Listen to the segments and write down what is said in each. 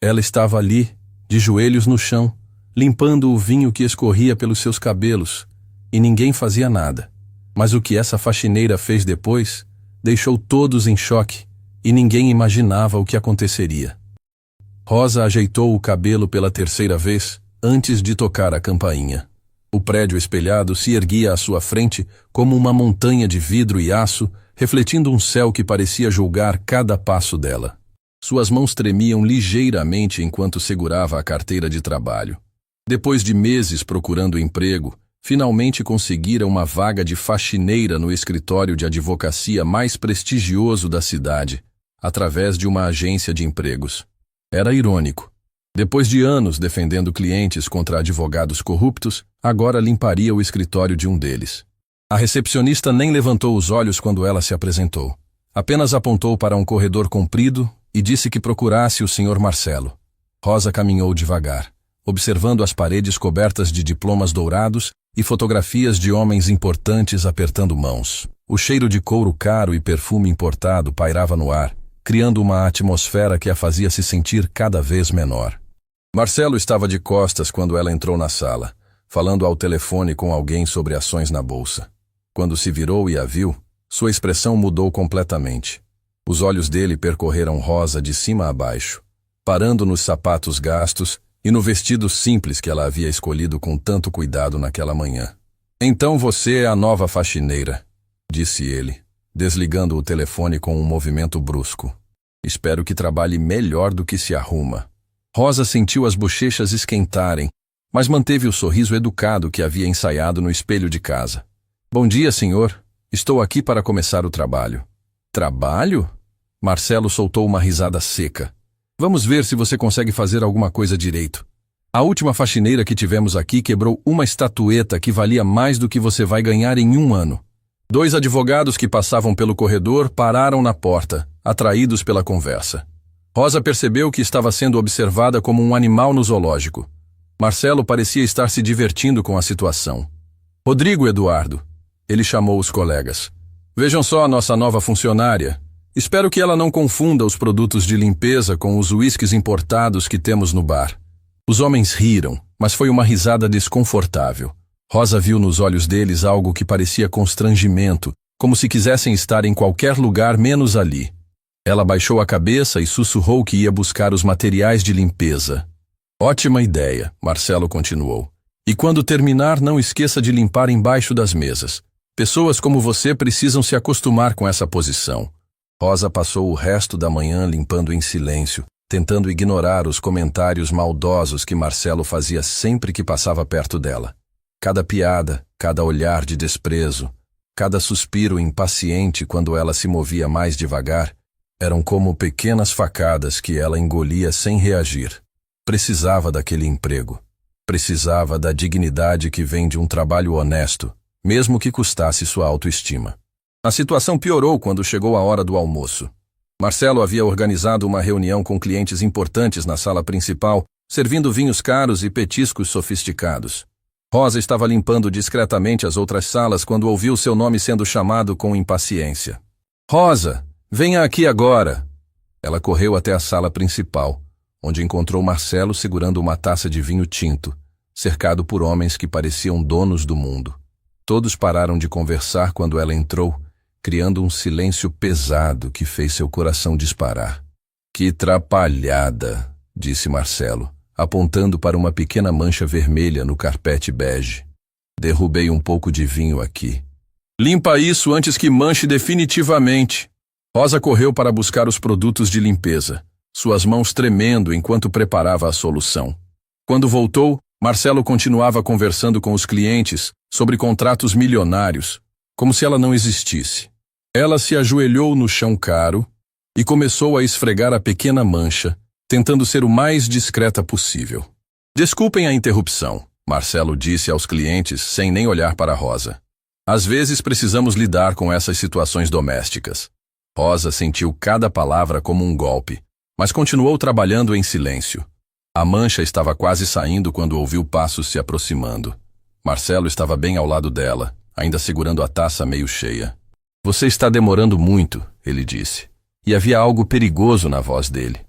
Ela estava ali, de joelhos no chão, limpando o vinho que escorria pelos seus cabelos, e ninguém fazia nada. Mas o que essa faxineira fez depois deixou todos em choque, e ninguém imaginava o que aconteceria. Rosa ajeitou o cabelo pela terceira vez, antes de tocar a campainha. O prédio espelhado se erguia à sua frente como uma montanha de vidro e aço, refletindo um céu que parecia julgar cada passo dela. Suas mãos tremiam ligeiramente enquanto segurava a carteira de trabalho. Depois de meses procurando emprego, finalmente conseguira uma vaga de faxineira no escritório de advocacia mais prestigioso da cidade, através de uma agência de empregos. Era irônico. Depois de anos defendendo clientes contra advogados corruptos, agora limparia o escritório de um deles. A recepcionista nem levantou os olhos quando ela se apresentou. Apenas apontou para um corredor comprido e disse que procurasse o Sr. Marcelo. Rosa caminhou devagar, observando as paredes cobertas de diplomas dourados e fotografias de homens importantes apertando mãos. O cheiro de couro caro e perfume importado pairava no ar, criando uma atmosfera que a fazia se sentir cada vez menor. Marcelo estava de costas quando ela entrou na sala, falando ao telefone com alguém sobre ações na bolsa. Quando se virou e a viu, sua expressão mudou completamente. Os olhos dele percorreram Rosa de cima a baixo, parando nos sapatos gastos e no vestido simples que ela havia escolhido com tanto cuidado naquela manhã. "Então você é a nova faxineira", disse ele, desligando o telefone com um movimento brusco. "Espero que trabalhe melhor do que se arruma." Rosa sentiu as bochechas esquentarem, mas manteve o sorriso educado que havia ensaiado no espelho de casa. "Bom dia, senhor. Estou aqui para começar o trabalho." "Trabalho?" Marcelo soltou uma risada seca. "Vamos ver se você consegue fazer alguma coisa direito. A última faxineira que tivemos aqui quebrou uma estatueta que valia mais do que você vai ganhar em um ano." 2 advogados que passavam pelo corredor pararam na porta, atraídos pela conversa. Rosa percebeu que estava sendo observada como um animal no zoológico. Marcelo parecia estar se divertindo com a situação. "Rodrigo Eduardo", ele chamou os colegas. "Vejam só a nossa nova funcionária. Espero que ela não confunda os produtos de limpeza com os uísques importados que temos no bar." Os homens riram, mas foi uma risada desconfortável. Rosa viu nos olhos deles algo que parecia constrangimento, como se quisessem estar em qualquer lugar menos ali. Ela baixou a cabeça e sussurrou que ia buscar os materiais de limpeza. "Ótima ideia", Marcelo continuou. "E quando terminar, não esqueça de limpar embaixo das mesas. Pessoas como você precisam se acostumar com essa posição." Rosa passou o resto da manhã limpando em silêncio, tentando ignorar os comentários maldosos que Marcelo fazia sempre que passava perto dela. Cada piada, cada olhar de desprezo, cada suspiro impaciente quando ela se movia mais devagar, eram como pequenas facadas que ela engolia sem reagir. Precisava daquele emprego. Precisava da dignidade que vem de um trabalho honesto, mesmo que custasse sua autoestima. A situação piorou quando chegou a hora do almoço. Marcelo havia organizado uma reunião com clientes importantes na sala principal, servindo vinhos caros e petiscos sofisticados. Rosa estava limpando discretamente as outras salas quando ouviu seu nome sendo chamado com impaciência. "Rosa, venha aqui agora!" Ela correu até a sala principal, onde encontrou Marcelo segurando uma taça de vinho tinto, cercado por homens que pareciam donos do mundo. Todos pararam de conversar quando ela entrou, criando um silêncio pesado que fez seu coração disparar. "Que trapalhada", disse Marcelo, apontando para uma pequena mancha vermelha no carpete bege. "Derrubei um pouco de vinho aqui." "Limpa isso antes que manche definitivamente." Rosa correu para buscar os produtos de limpeza, suas mãos tremendo enquanto preparava a solução. Quando voltou, Marcelo continuava conversando com os clientes sobre contratos milionários, como se ela não existisse. Ela se ajoelhou no chão caro e começou a esfregar a pequena mancha, tentando ser o mais discreta possível. "Desculpem a interrupção", Marcelo disse aos clientes sem nem olhar para Rosa. "Às vezes precisamos lidar com essas situações domésticas." Rosa sentiu cada palavra como um golpe, mas continuou trabalhando em silêncio. A mancha estava quase saindo quando ouviu passos se aproximando. Marcelo estava bem ao lado dela, ainda segurando a taça meio cheia. "Você está demorando muito", ele disse, e havia algo perigoso na voz dele.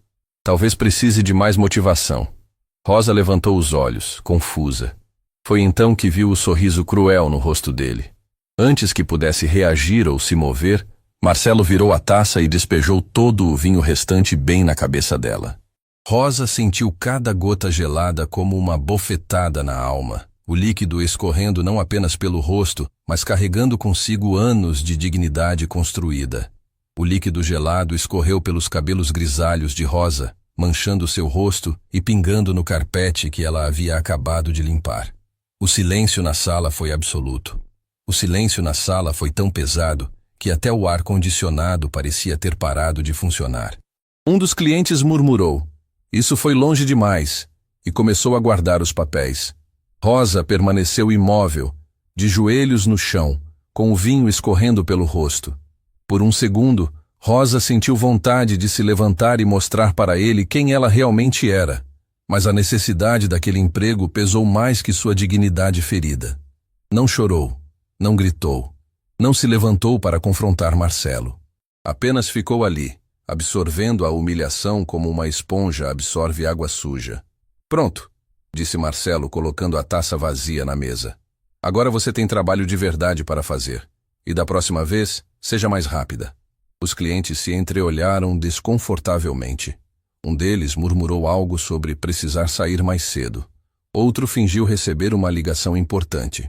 Talvez precise de mais motivação. Rosa levantou os olhos, confusa. Foi então que viu o sorriso cruel no rosto dele. Antes que pudesse reagir ou se mover, Marcelo virou a taça e despejou todo o vinho restante bem na cabeça dela. Rosa sentiu cada gota gelada como uma bofetada na alma, o líquido escorrendo não apenas pelo rosto, mas carregando consigo anos de dignidade construída. O líquido gelado escorreu pelos cabelos grisalhos de Rosa, manchando seu rosto e pingando no carpete que ela havia acabado de limpar. O silêncio na sala foi absoluto. O silêncio na sala foi tão pesado que até o ar-condicionado parecia ter parado de funcionar. Um dos clientes murmurou: "Isso foi longe demais", e começou a guardar os papéis. Rosa permaneceu imóvel, de joelhos no chão, com o vinho escorrendo pelo rosto. Por um segundo, Rosa sentiu vontade de se levantar e mostrar para ele quem ela realmente era, mas a necessidade daquele emprego pesou mais que sua dignidade ferida. Não chorou, não gritou, não se levantou para confrontar Marcelo. Apenas ficou ali, absorvendo a humilhação como uma esponja absorve água suja. "Pronto", disse Marcelo, colocando a taça vazia na mesa. "Agora você tem trabalho de verdade para fazer. E da próxima vez, seja mais rápida." Os clientes se entreolharam desconfortavelmente. Um deles murmurou algo sobre precisar sair mais cedo. Outro fingiu receber uma ligação importante.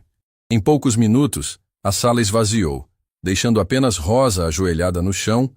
Em poucos minutos, a sala esvaziou, deixando apenas Rosa ajoelhada no chão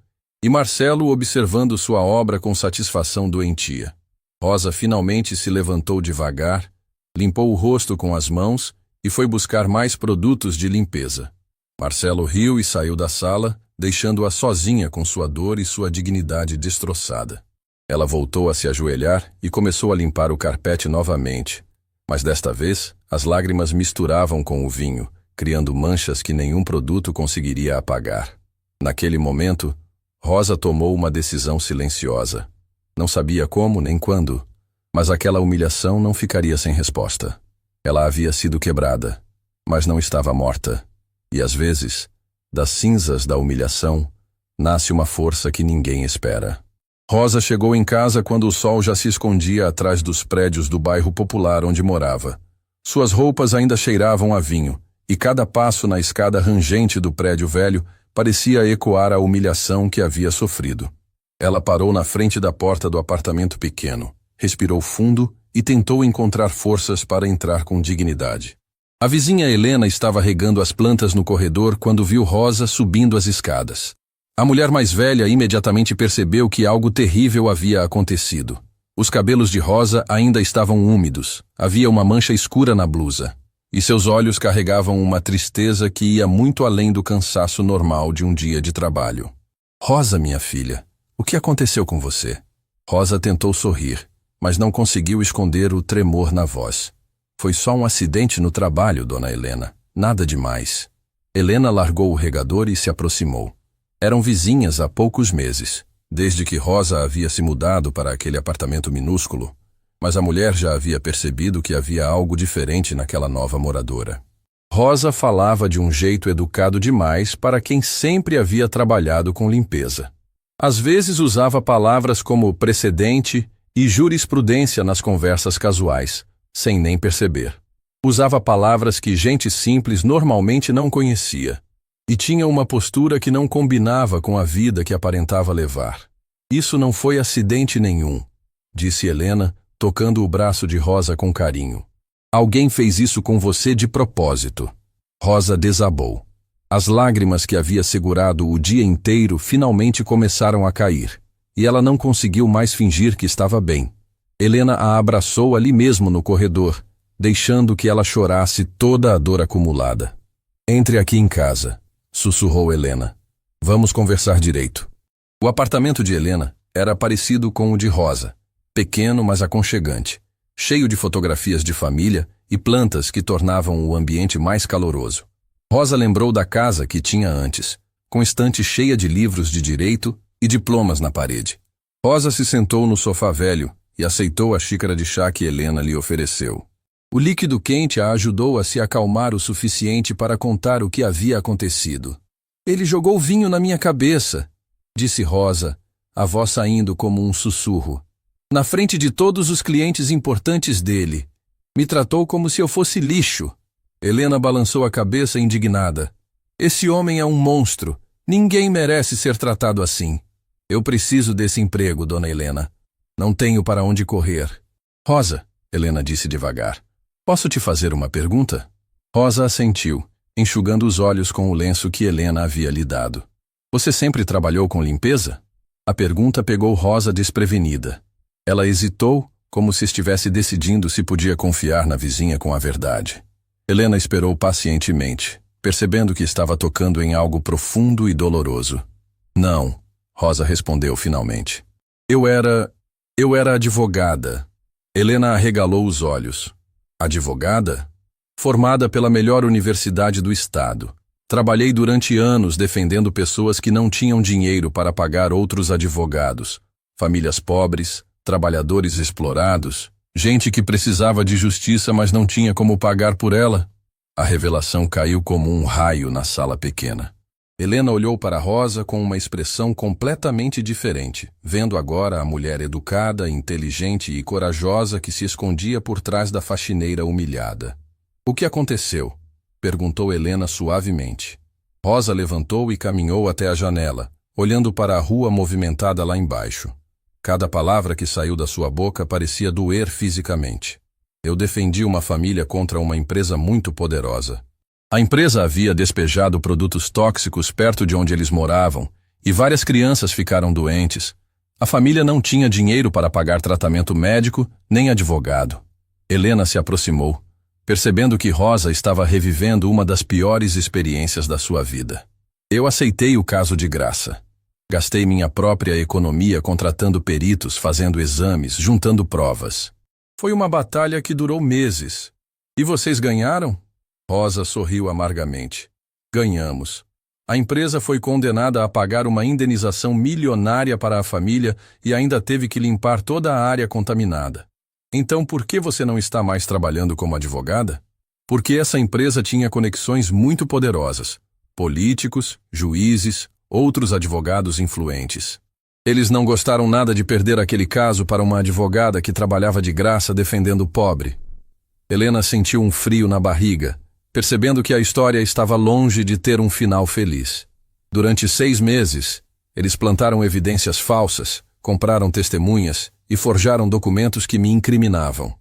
e Marcelo observando sua obra com satisfação doentia. Rosa finalmente se levantou devagar, limpou o rosto com as mãos e foi buscar mais produtos de limpeza. Marcelo riu e saiu da sala, deixando-a sozinha com sua dor e sua dignidade destroçada. Ela voltou a se ajoelhar e começou a limpar o carpete novamente, mas desta vez as lágrimas misturavam com o vinho, criando manchas que nenhum produto conseguiria apagar. Naquele momento, Rosa tomou uma decisão silenciosa. Não sabia como nem quando, mas aquela humilhação não ficaria sem resposta. Ela havia sido quebrada, mas não estava morta. E às vezes, das cinzas da humilhação, nasce uma força que ninguém espera. Rosa chegou em casa quando o sol já se escondia atrás dos prédios do bairro popular onde morava. Suas roupas ainda cheiravam a vinho, e cada passo na escada rangente do prédio velho parecia ecoar a humilhação que havia sofrido. Ela parou na frente da porta do apartamento pequeno, respirou fundo e tentou encontrar forças para entrar com dignidade. A vizinha Helena estava regando as plantas no corredor quando viu Rosa subindo as escadas. A mulher mais velha imediatamente percebeu que algo terrível havia acontecido. Os cabelos de Rosa ainda estavam úmidos, havia uma mancha escura na blusa, e seus olhos carregavam uma tristeza que ia muito além do cansaço normal de um dia de trabalho. "Rosa, minha filha, o que aconteceu com você?" Rosa tentou sorrir, mas não conseguiu esconder o tremor na voz. "Foi só um acidente no trabalho, dona Helena. Nada demais." Helena largou o regador e se aproximou. Eram vizinhas há poucos meses, desde que Rosa havia se mudado para aquele apartamento minúsculo, mas a mulher já havia percebido que havia algo diferente naquela nova moradora. Rosa falava de um jeito educado demais para quem sempre havia trabalhado com limpeza. Às vezes usava palavras como precedente e jurisprudência nas conversas casuais, sem nem perceber. Usava palavras que gente simples normalmente não conhecia. E tinha uma postura que não combinava com a vida que aparentava levar. "Isso não foi acidente nenhum", disse Helena, tocando o braço de Rosa com carinho. "Alguém fez isso com você de propósito." Rosa desabou. As lágrimas que havia segurado o dia inteiro finalmente começaram a cair, e ela não conseguiu mais fingir que estava bem. Helena a abraçou ali mesmo no corredor, deixando que ela chorasse toda a dor acumulada. "Entre aqui em casa", sussurrou Helena. "Vamos conversar direito." O apartamento de Helena era parecido com o de Rosa, pequeno mas aconchegante, cheio de fotografias de família e plantas que tornavam o ambiente mais caloroso. Rosa lembrou da casa que tinha antes, com estante cheia de livros de direito e diplomas na parede. Rosa se sentou no sofá velho e aceitou a xícara de chá que Helena lhe ofereceu. O líquido quente a ajudou a se acalmar o suficiente para contar o que havia acontecido. "Ele jogou vinho na minha cabeça", disse Rosa, a voz saindo como um sussurro. Na frente de todos os clientes importantes dele. Me tratou como se eu fosse lixo. Helena balançou a cabeça indignada. Esse homem é um monstro. Ninguém merece ser tratado assim. Eu preciso desse emprego, dona Helena. Não tenho para onde correr. Rosa, Helena disse devagar. Posso te fazer uma pergunta? Rosa assentiu, enxugando os olhos com o lenço que Helena havia lhe dado. Você sempre trabalhou com limpeza? A pergunta pegou Rosa desprevenida. Ela hesitou, como se estivesse decidindo se podia confiar na vizinha com a verdade. Helena esperou pacientemente, percebendo que estava tocando em algo profundo e doloroso. Não, Rosa respondeu finalmente. Eu era advogada. Helena arregalou os olhos. Advogada? Formada pela melhor universidade do estado. Trabalhei durante anos defendendo pessoas que não tinham dinheiro para pagar outros advogados. Famílias pobres, trabalhadores explorados, gente que precisava de justiça, mas não tinha como pagar por ela. A revelação caiu como um raio na sala pequena. Helena olhou para Rosa com uma expressão completamente diferente, vendo agora a mulher educada, inteligente e corajosa que se escondia por trás da faxineira humilhada. O que aconteceu? Perguntou Helena suavemente. Rosa levantou e caminhou até a janela, olhando para a rua movimentada lá embaixo. Cada palavra que saiu da sua boca parecia doer fisicamente. Eu defendi uma família contra uma empresa muito poderosa. A empresa havia despejado produtos tóxicos perto de onde eles moravam, e várias crianças ficaram doentes. A família não tinha dinheiro para pagar tratamento médico, nem advogado. Helena se aproximou, percebendo que Rosa estava revivendo uma das piores experiências da sua vida. Eu aceitei o caso de graça. Gastei minha própria economia contratando peritos, fazendo exames, juntando provas. Foi uma batalha que durou meses. E vocês ganharam? Rosa sorriu amargamente. Ganhamos. A empresa foi condenada a pagar uma indenização milionária para a família e ainda teve que limpar toda a área contaminada. Então por que você não está mais trabalhando como advogada? Porque essa empresa tinha conexões muito poderosas. Políticos, juízes, outros advogados influentes. Eles não gostaram nada de perder aquele caso para uma advogada que trabalhava de graça defendendo o pobre. Helena sentiu um frio na barriga, percebendo que a história estava longe de ter um final feliz. Durante 6 meses, eles plantaram evidências falsas, compraram testemunhas e forjaram documentos que me incriminavam.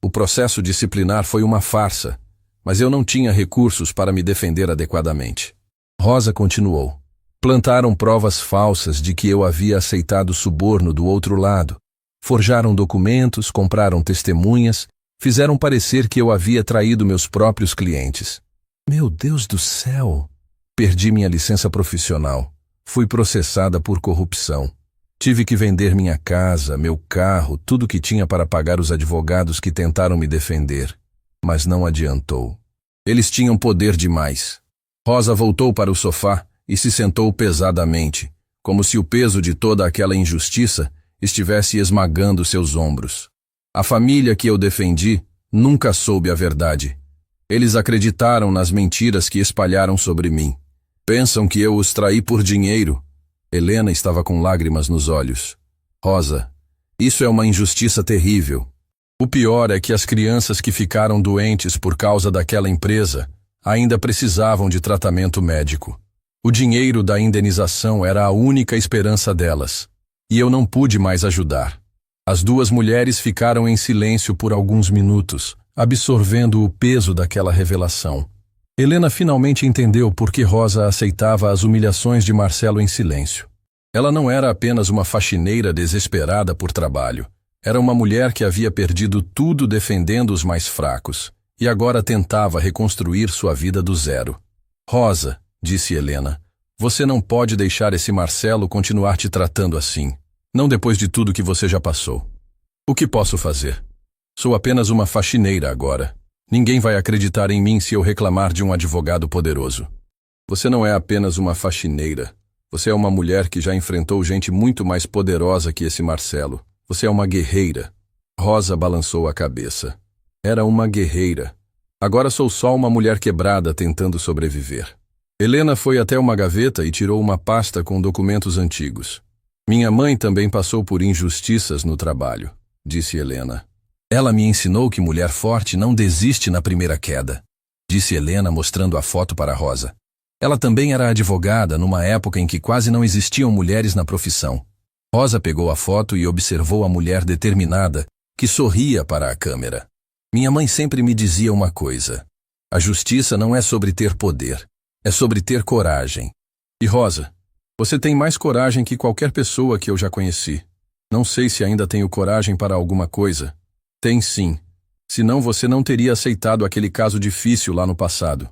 O processo disciplinar foi uma farsa, mas eu não tinha recursos para me defender adequadamente. Rosa continuou. Plantaram provas falsas de que eu havia aceitado suborno do outro lado. Forjaram documentos, compraram testemunhas, fizeram parecer que eu havia traído meus próprios clientes. Meu Deus do céu! Perdi minha licença profissional. Fui processada por corrupção. Tive que vender minha casa, meu carro, tudo que tinha para pagar os advogados que tentaram me defender. Mas não adiantou. Eles tinham poder demais. Rosa voltou para o sofá e se sentou pesadamente, como se o peso de toda aquela injustiça estivesse esmagando seus ombros. A família que eu defendi nunca soube a verdade. Eles acreditaram nas mentiras que espalharam sobre mim. Pensam que eu os traí por dinheiro. Helena estava com lágrimas nos olhos. Rosa, isso é uma injustiça terrível. O pior é que as crianças que ficaram doentes por causa daquela empresa ainda precisavam de tratamento médico. O dinheiro da indenização era a única esperança delas, e eu não pude mais ajudar. As 2 mulheres ficaram em silêncio por alguns minutos, absorvendo o peso daquela revelação. Helena finalmente entendeu por que Rosa aceitava as humilhações de Marcelo em silêncio. Ela não era apenas uma faxineira desesperada por trabalho. Era uma mulher que havia perdido tudo defendendo os mais fracos, e agora tentava reconstruir sua vida do zero. Rosa, disse Helena, você não pode deixar esse Marcelo continuar te tratando assim. Não depois de tudo que você já passou. O que posso fazer? Sou apenas uma faxineira agora. Ninguém vai acreditar em mim se eu reclamar de um advogado poderoso. Você não é apenas uma faxineira. Você é uma mulher que já enfrentou gente muito mais poderosa que esse Marcelo. Você é uma guerreira. Rosa balançou a cabeça. Era uma guerreira. Agora sou só uma mulher quebrada tentando sobreviver. Helena foi até uma gaveta e tirou uma pasta com documentos antigos. Minha mãe também passou por injustiças no trabalho. disse Helena. Ela me ensinou que mulher forte não desiste na primeira queda, disse Helena mostrando a foto para Rosa. Ela também era advogada numa época em que quase não existiam mulheres na profissão. Rosa pegou a foto e observou a mulher determinada, que sorria para a câmera. Minha mãe sempre me dizia uma coisa: a justiça não é sobre ter poder, é sobre ter coragem. E Rosa, você tem mais coragem que qualquer pessoa que eu já conheci. Não sei se ainda tenho coragem para alguma coisa. Tem sim. Senão você não teria aceitado aquele caso difícil lá no passado.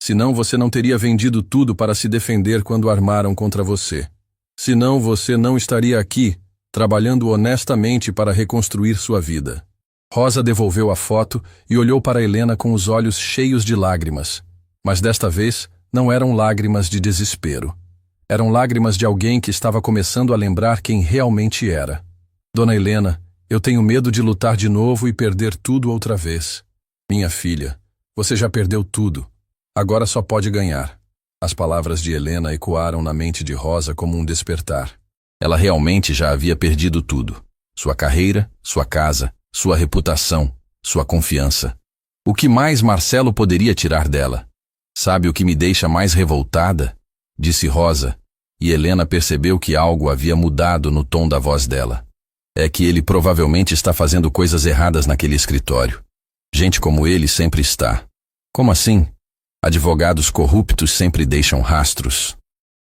Senão você não teria vendido tudo para se defender quando armaram contra você. Senão você não estaria aqui, trabalhando honestamente para reconstruir sua vida. Rosa devolveu a foto e olhou para Helena com os olhos cheios de lágrimas. Mas desta vez, não eram lágrimas de desespero. Eram lágrimas de alguém que estava começando a lembrar quem realmente era. Dona Helena, eu tenho medo de lutar de novo e perder tudo outra vez. Minha filha, você já perdeu tudo. Agora só pode ganhar. As palavras de Helena ecoaram na mente de Rosa como um despertar. Ela realmente já havia perdido tudo. Sua carreira, sua casa, sua reputação, sua confiança. O que mais Marcelo poderia tirar dela? Sabe o que me deixa mais revoltada? Disse Rosa, e Helena percebeu que algo havia mudado no tom da voz dela. É que ele provavelmente está fazendo coisas erradas naquele escritório. Gente como ele sempre está. Como assim? Advogados corruptos sempre deixam rastros.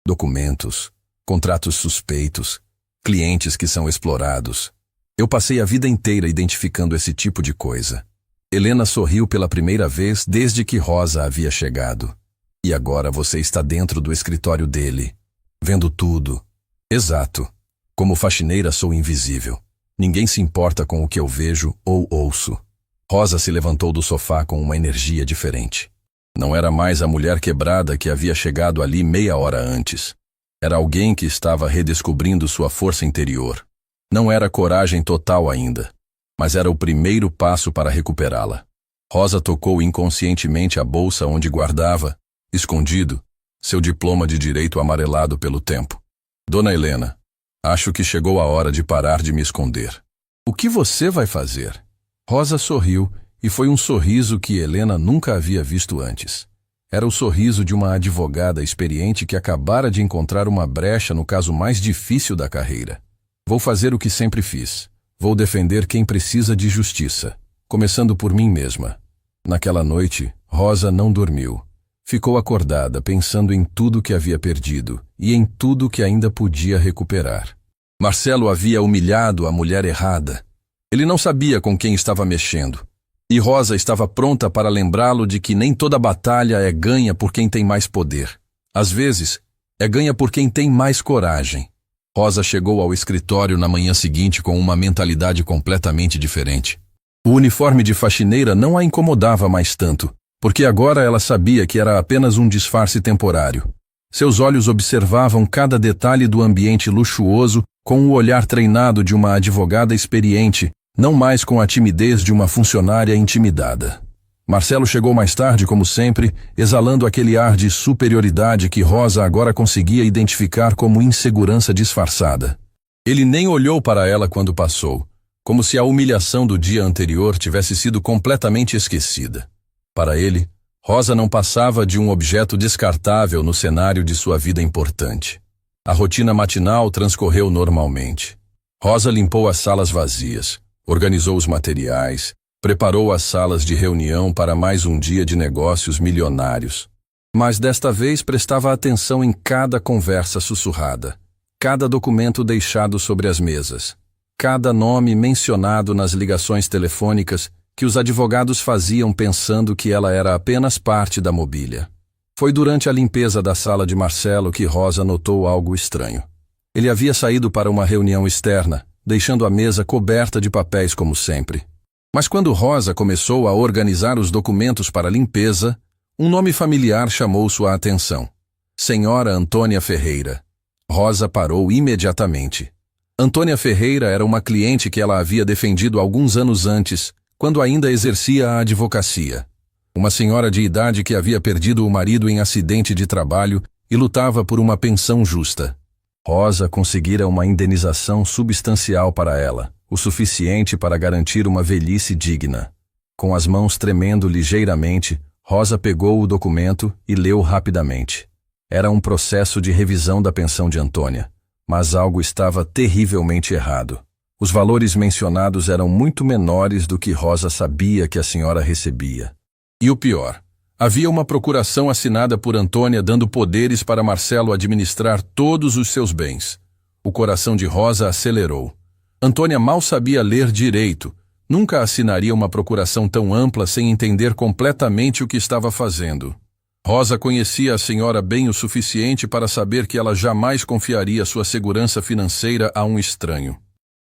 Documentos, contratos suspeitos, clientes que são explorados. Eu passei a vida inteira identificando esse tipo de coisa. Helena sorriu pela primeira vez desde que Rosa havia chegado. E agora você está dentro do escritório dele, vendo tudo. Exato. Como faxineira sou invisível. Ninguém se importa com o que eu vejo ou ouço. Rosa se levantou do sofá com uma energia diferente. Não era mais a mulher quebrada que havia chegado ali meia hora antes. Era alguém que estava redescobrindo sua força interior. Não era coragem total ainda, mas era o primeiro passo para recuperá-la. Rosa tocou inconscientemente a bolsa onde guardava, escondido, seu diploma de direito amarelado pelo tempo. Dona Helena, acho que chegou a hora de parar de me esconder. O que você vai fazer? Rosa sorriu, e foi um sorriso que Helena nunca havia visto antes. Era o sorriso de uma advogada experiente que acabara de encontrar uma brecha no caso mais difícil da carreira. Vou fazer o que sempre fiz. Vou defender quem precisa de justiça, começando por mim mesma. Naquela noite, Rosa não dormiu. Ficou acordada pensando em tudo que havia perdido e em tudo que ainda podia recuperar. Marcelo havia humilhado a mulher errada. Ele não sabia com quem estava mexendo. E Rosa estava pronta para lembrá-lo de que nem toda batalha é ganha por quem tem mais poder. Às vezes, é ganha por quem tem mais coragem. Rosa chegou ao escritório na manhã seguinte com uma mentalidade completamente diferente. O uniforme de faxineira não a incomodava mais tanto, porque agora ela sabia que era apenas um disfarce temporário. Seus olhos observavam cada detalhe do ambiente luxuoso com o olhar treinado de uma advogada experiente, não mais com a timidez de uma funcionária intimidada. Marcelo chegou mais tarde, como sempre, exalando aquele ar de superioridade que Rosa agora conseguia identificar como insegurança disfarçada. Ele nem olhou para ela quando passou, como se a humilhação do dia anterior tivesse sido completamente esquecida. Para ele, Rosa não passava de um objeto descartável no cenário de sua vida importante. A rotina matinal transcorreu normalmente. Rosa limpou as salas vazias, organizou os materiais, preparou as salas de reunião para mais um dia de negócios milionários. Mas desta vez prestava atenção em cada conversa sussurrada, cada documento deixado sobre as mesas, cada nome mencionado nas ligações telefônicas que os advogados faziam pensando que ela era apenas parte da mobília. Foi durante a limpeza da sala de Marcelo que Rosa notou algo estranho. Ele havia saído para uma reunião externa, deixando a mesa coberta de papéis como sempre. Mas quando Rosa começou a organizar os documentos para a limpeza, um nome familiar chamou sua atenção. Senhora Antônia Ferreira. Rosa parou imediatamente. Antônia Ferreira era uma cliente que ela havia defendido alguns anos antes, quando ainda exercia a advocacia. Uma senhora de idade que havia perdido o marido em acidente de trabalho e lutava por uma pensão justa. Rosa conseguira uma indenização substancial para ela, o suficiente para garantir uma velhice digna. Com as mãos tremendo ligeiramente, Rosa pegou o documento e leu rapidamente. Era um processo de revisão da pensão de Antônia, mas algo estava terrivelmente errado. Os valores mencionados eram muito menores do que Rosa sabia que a senhora recebia. E o pior, havia uma procuração assinada por Antônia dando poderes para Marcelo administrar todos os seus bens. O coração de Rosa acelerou. Antônia mal sabia ler direito. Nunca assinaria uma procuração tão ampla sem entender completamente o que estava fazendo. Rosa conhecia a senhora bem o suficiente para saber que ela jamais confiaria sua segurança financeira a um estranho.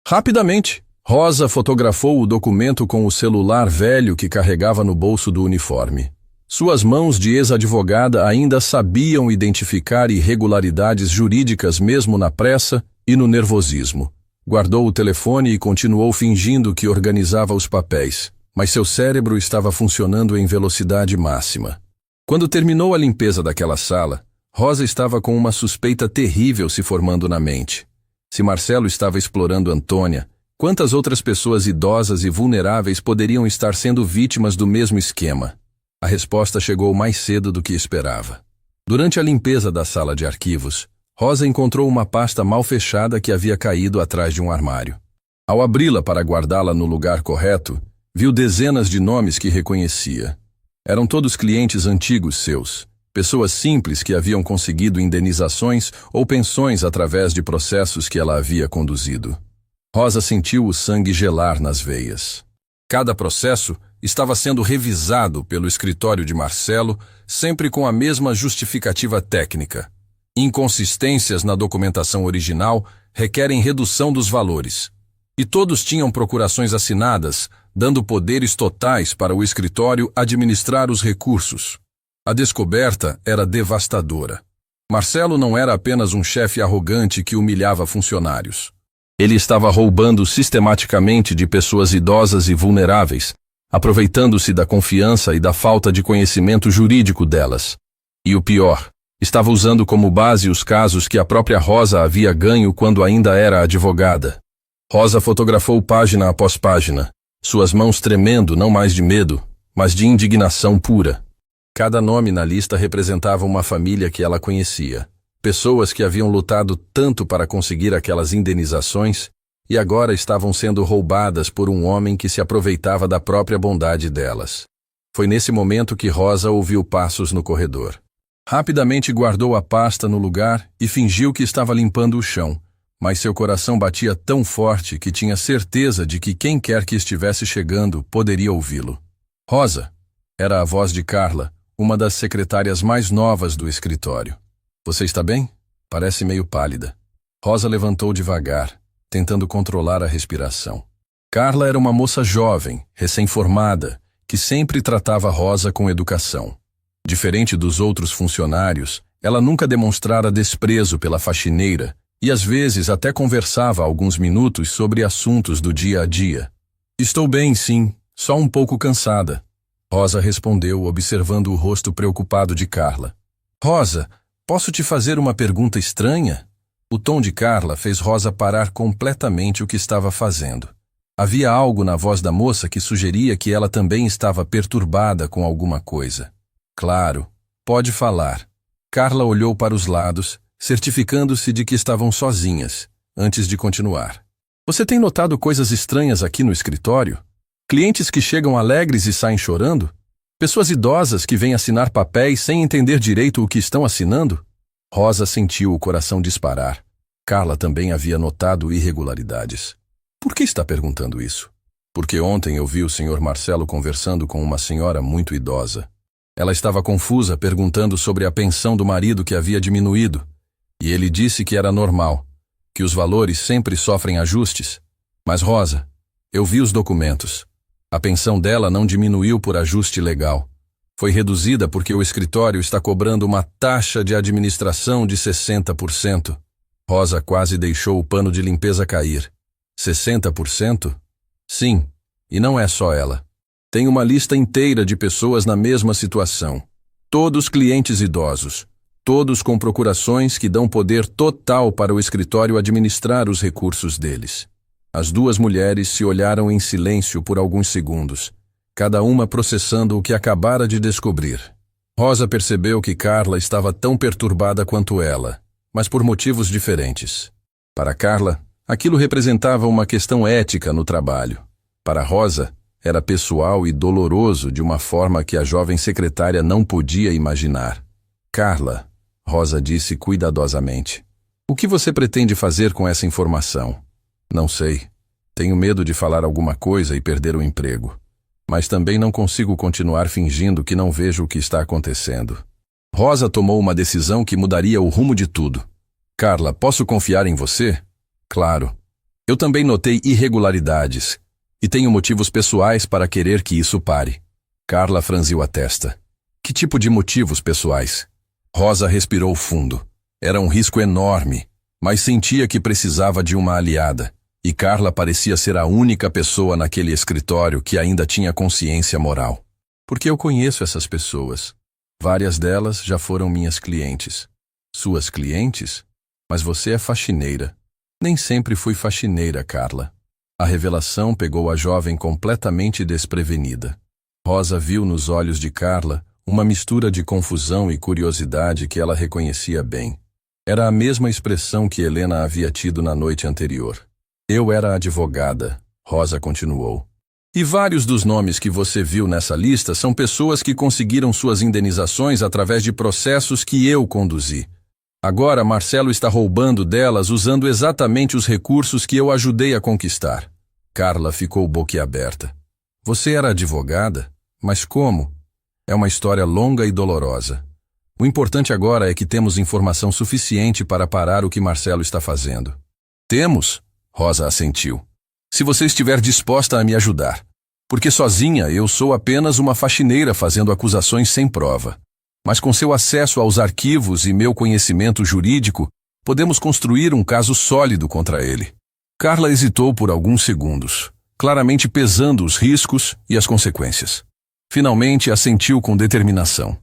Rapidamente, Rosa fotografou o documento com o celular velho que carregava no bolso do uniforme. Suas mãos de ex-advogada ainda sabiam identificar irregularidades jurídicas mesmo na pressa e no nervosismo. Guardou o telefone e continuou fingindo que organizava os papéis, mas seu cérebro estava funcionando em velocidade máxima. Quando terminou a limpeza daquela sala, Rosa estava com uma suspeita terrível se formando na mente. Se Marcelo estava explorando Antônia, quantas outras pessoas idosas e vulneráveis poderiam estar sendo vítimas do mesmo esquema? A resposta chegou mais cedo do que esperava. Durante a limpeza da sala de arquivos, Rosa encontrou uma pasta mal fechada que havia caído atrás de um armário. Ao abri-la para guardá-la no lugar correto, viu dezenas de nomes que reconhecia. Eram todos clientes antigos seus, pessoas simples que haviam conseguido indenizações ou pensões através de processos que ela havia conduzido. Rosa sentiu o sangue gelar nas veias. Cada processo estava sendo revisado pelo escritório de Marcelo, sempre com a mesma justificativa técnica. Inconsistências na documentação original requerem redução dos valores. E todos tinham procurações assinadas, dando poderes totais para o escritório administrar os recursos. A descoberta era devastadora. Marcelo não era apenas um chefe arrogante que humilhava funcionários. Ele estava roubando sistematicamente de pessoas idosas e vulneráveis, aproveitando-se da confiança e da falta de conhecimento jurídico delas. E o pior, estava usando como base os casos que a própria Rosa havia ganho quando ainda era advogada. Rosa fotografou página após página, suas mãos tremendo não mais de medo, mas de indignação pura. Cada nome na lista representava uma família que ela conhecia. Pessoas que haviam lutado tanto para conseguir aquelas indenizações e agora estavam sendo roubadas por um homem que se aproveitava da própria bondade delas. Foi nesse momento que Rosa ouviu passos no corredor. Rapidamente guardou a pasta no lugar e fingiu que estava limpando o chão, mas seu coração batia tão forte que tinha certeza de que quem quer que estivesse chegando poderia ouvi-lo. Rosa, era a voz de Carla, uma das secretárias mais novas do escritório. Você está bem? Parece meio pálida. Rosa levantou devagar, tentando controlar a respiração. Carla era uma moça jovem, recém-formada, que sempre tratava Rosa com educação. Diferente dos outros funcionários, ela nunca demonstrara desprezo pela faxineira e às vezes até conversava alguns minutos sobre assuntos do dia a dia. Estou bem, sim, só um pouco cansada. Rosa respondeu, observando o rosto preocupado de Carla. Rosa, posso te fazer uma pergunta estranha? O tom de Carla fez Rosa parar completamente o que estava fazendo. Havia algo na voz da moça que sugeria que ela também estava perturbada com alguma coisa. Claro, pode falar. Carla olhou para os lados, certificando-se de que estavam sozinhas, antes de continuar. Você tem notado coisas estranhas aqui no escritório? Clientes que chegam alegres e saem chorando? Pessoas idosas que vêm assinar papéis sem entender direito o que estão assinando? Rosa sentiu o coração disparar. Carla também havia notado irregularidades. Por que está perguntando isso? Porque ontem eu vi o Sr. Marcelo conversando com uma senhora muito idosa. Ela estava confusa, perguntando sobre a pensão do marido que havia diminuído. E ele disse que era normal, que os valores sempre sofrem ajustes. Mas, Rosa, eu vi os documentos. A pensão dela não diminuiu por ajuste legal. Foi reduzida porque o escritório está cobrando uma taxa de administração de 60%. Rosa quase deixou o pano de limpeza cair. 60%? Sim, e não é só ela. Tem uma lista inteira de pessoas na mesma situação. Todos clientes idosos. Todos com procurações que dão poder total para o escritório administrar os recursos deles. As duas mulheres se olharam em silêncio por alguns segundos, cada uma processando o que acabara de descobrir. Rosa percebeu que Carla estava tão perturbada quanto ela, mas por motivos diferentes. Para Carla, aquilo representava uma questão ética no trabalho. Para Rosa, era pessoal e doloroso de uma forma que a jovem secretária não podia imaginar. Carla, Rosa disse cuidadosamente, o que você pretende fazer com essa informação? Não sei. Tenho medo de falar alguma coisa e perder o emprego. Mas também não consigo continuar fingindo que não vejo o que está acontecendo. Rosa tomou uma decisão que mudaria o rumo de tudo. Carla, posso confiar em você? Claro. Eu também notei irregularidades e tenho motivos pessoais para querer que isso pare. Carla franziu a testa. Que tipo de motivos pessoais? Rosa respirou fundo. Era um risco enorme, mas sentia que precisava de uma aliada. E Carla parecia ser a única pessoa naquele escritório que ainda tinha consciência moral. Porque eu conheço essas pessoas. Várias delas já foram minhas clientes. Suas clientes? Mas você é faxineira. Nem sempre fui faxineira, Carla. A revelação pegou a jovem completamente desprevenida. Rosa viu nos olhos de Carla uma mistura de confusão e curiosidade que ela reconhecia bem. Era a mesma expressão que Helena havia tido na noite anterior. Eu era advogada, Rosa continuou. E vários dos nomes que você viu nessa lista são pessoas que conseguiram suas indenizações através de processos que eu conduzi. Agora Marcelo está roubando delas usando exatamente os recursos que eu ajudei a conquistar. Carla ficou boquiaberta. Você era advogada? Mas como? É uma história longa e dolorosa. O importante agora é que temos informação suficiente para parar o que Marcelo está fazendo. Temos? Rosa assentiu. Se você estiver disposta a me ajudar. Porque sozinha eu sou apenas uma faxineira fazendo acusações sem prova. Mas com seu acesso aos arquivos e meu conhecimento jurídico, podemos construir um caso sólido contra ele. Carla hesitou por alguns segundos, claramente pesando os riscos e as consequências. Finalmente assentiu com determinação.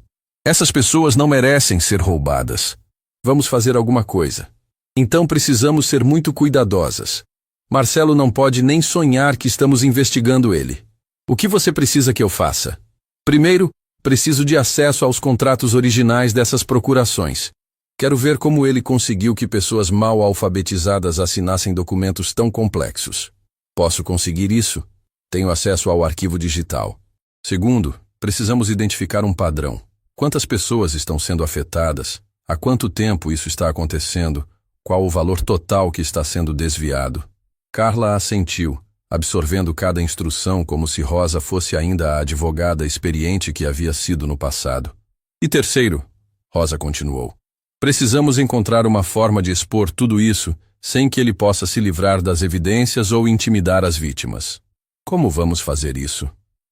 Essas pessoas não merecem ser roubadas. Vamos fazer alguma coisa. Então precisamos ser muito cuidadosas. Marcelo não pode nem sonhar que estamos investigando ele. O que você precisa que eu faça? Primeiro, preciso de acesso aos contratos originais dessas procurações. Quero ver como ele conseguiu que pessoas mal alfabetizadas assinassem documentos tão complexos. Posso conseguir isso? Tenho acesso ao arquivo digital. Segundo, precisamos identificar um padrão. Quantas pessoas estão sendo afetadas? Há quanto tempo isso está acontecendo? Qual o valor total que está sendo desviado? Carla assentiu, absorvendo cada instrução como se Rosa fosse ainda a advogada experiente que havia sido no passado. E terceiro, Rosa continuou, precisamos encontrar uma forma de expor tudo isso sem que ele possa se livrar das evidências ou intimidar as vítimas. Como vamos fazer isso?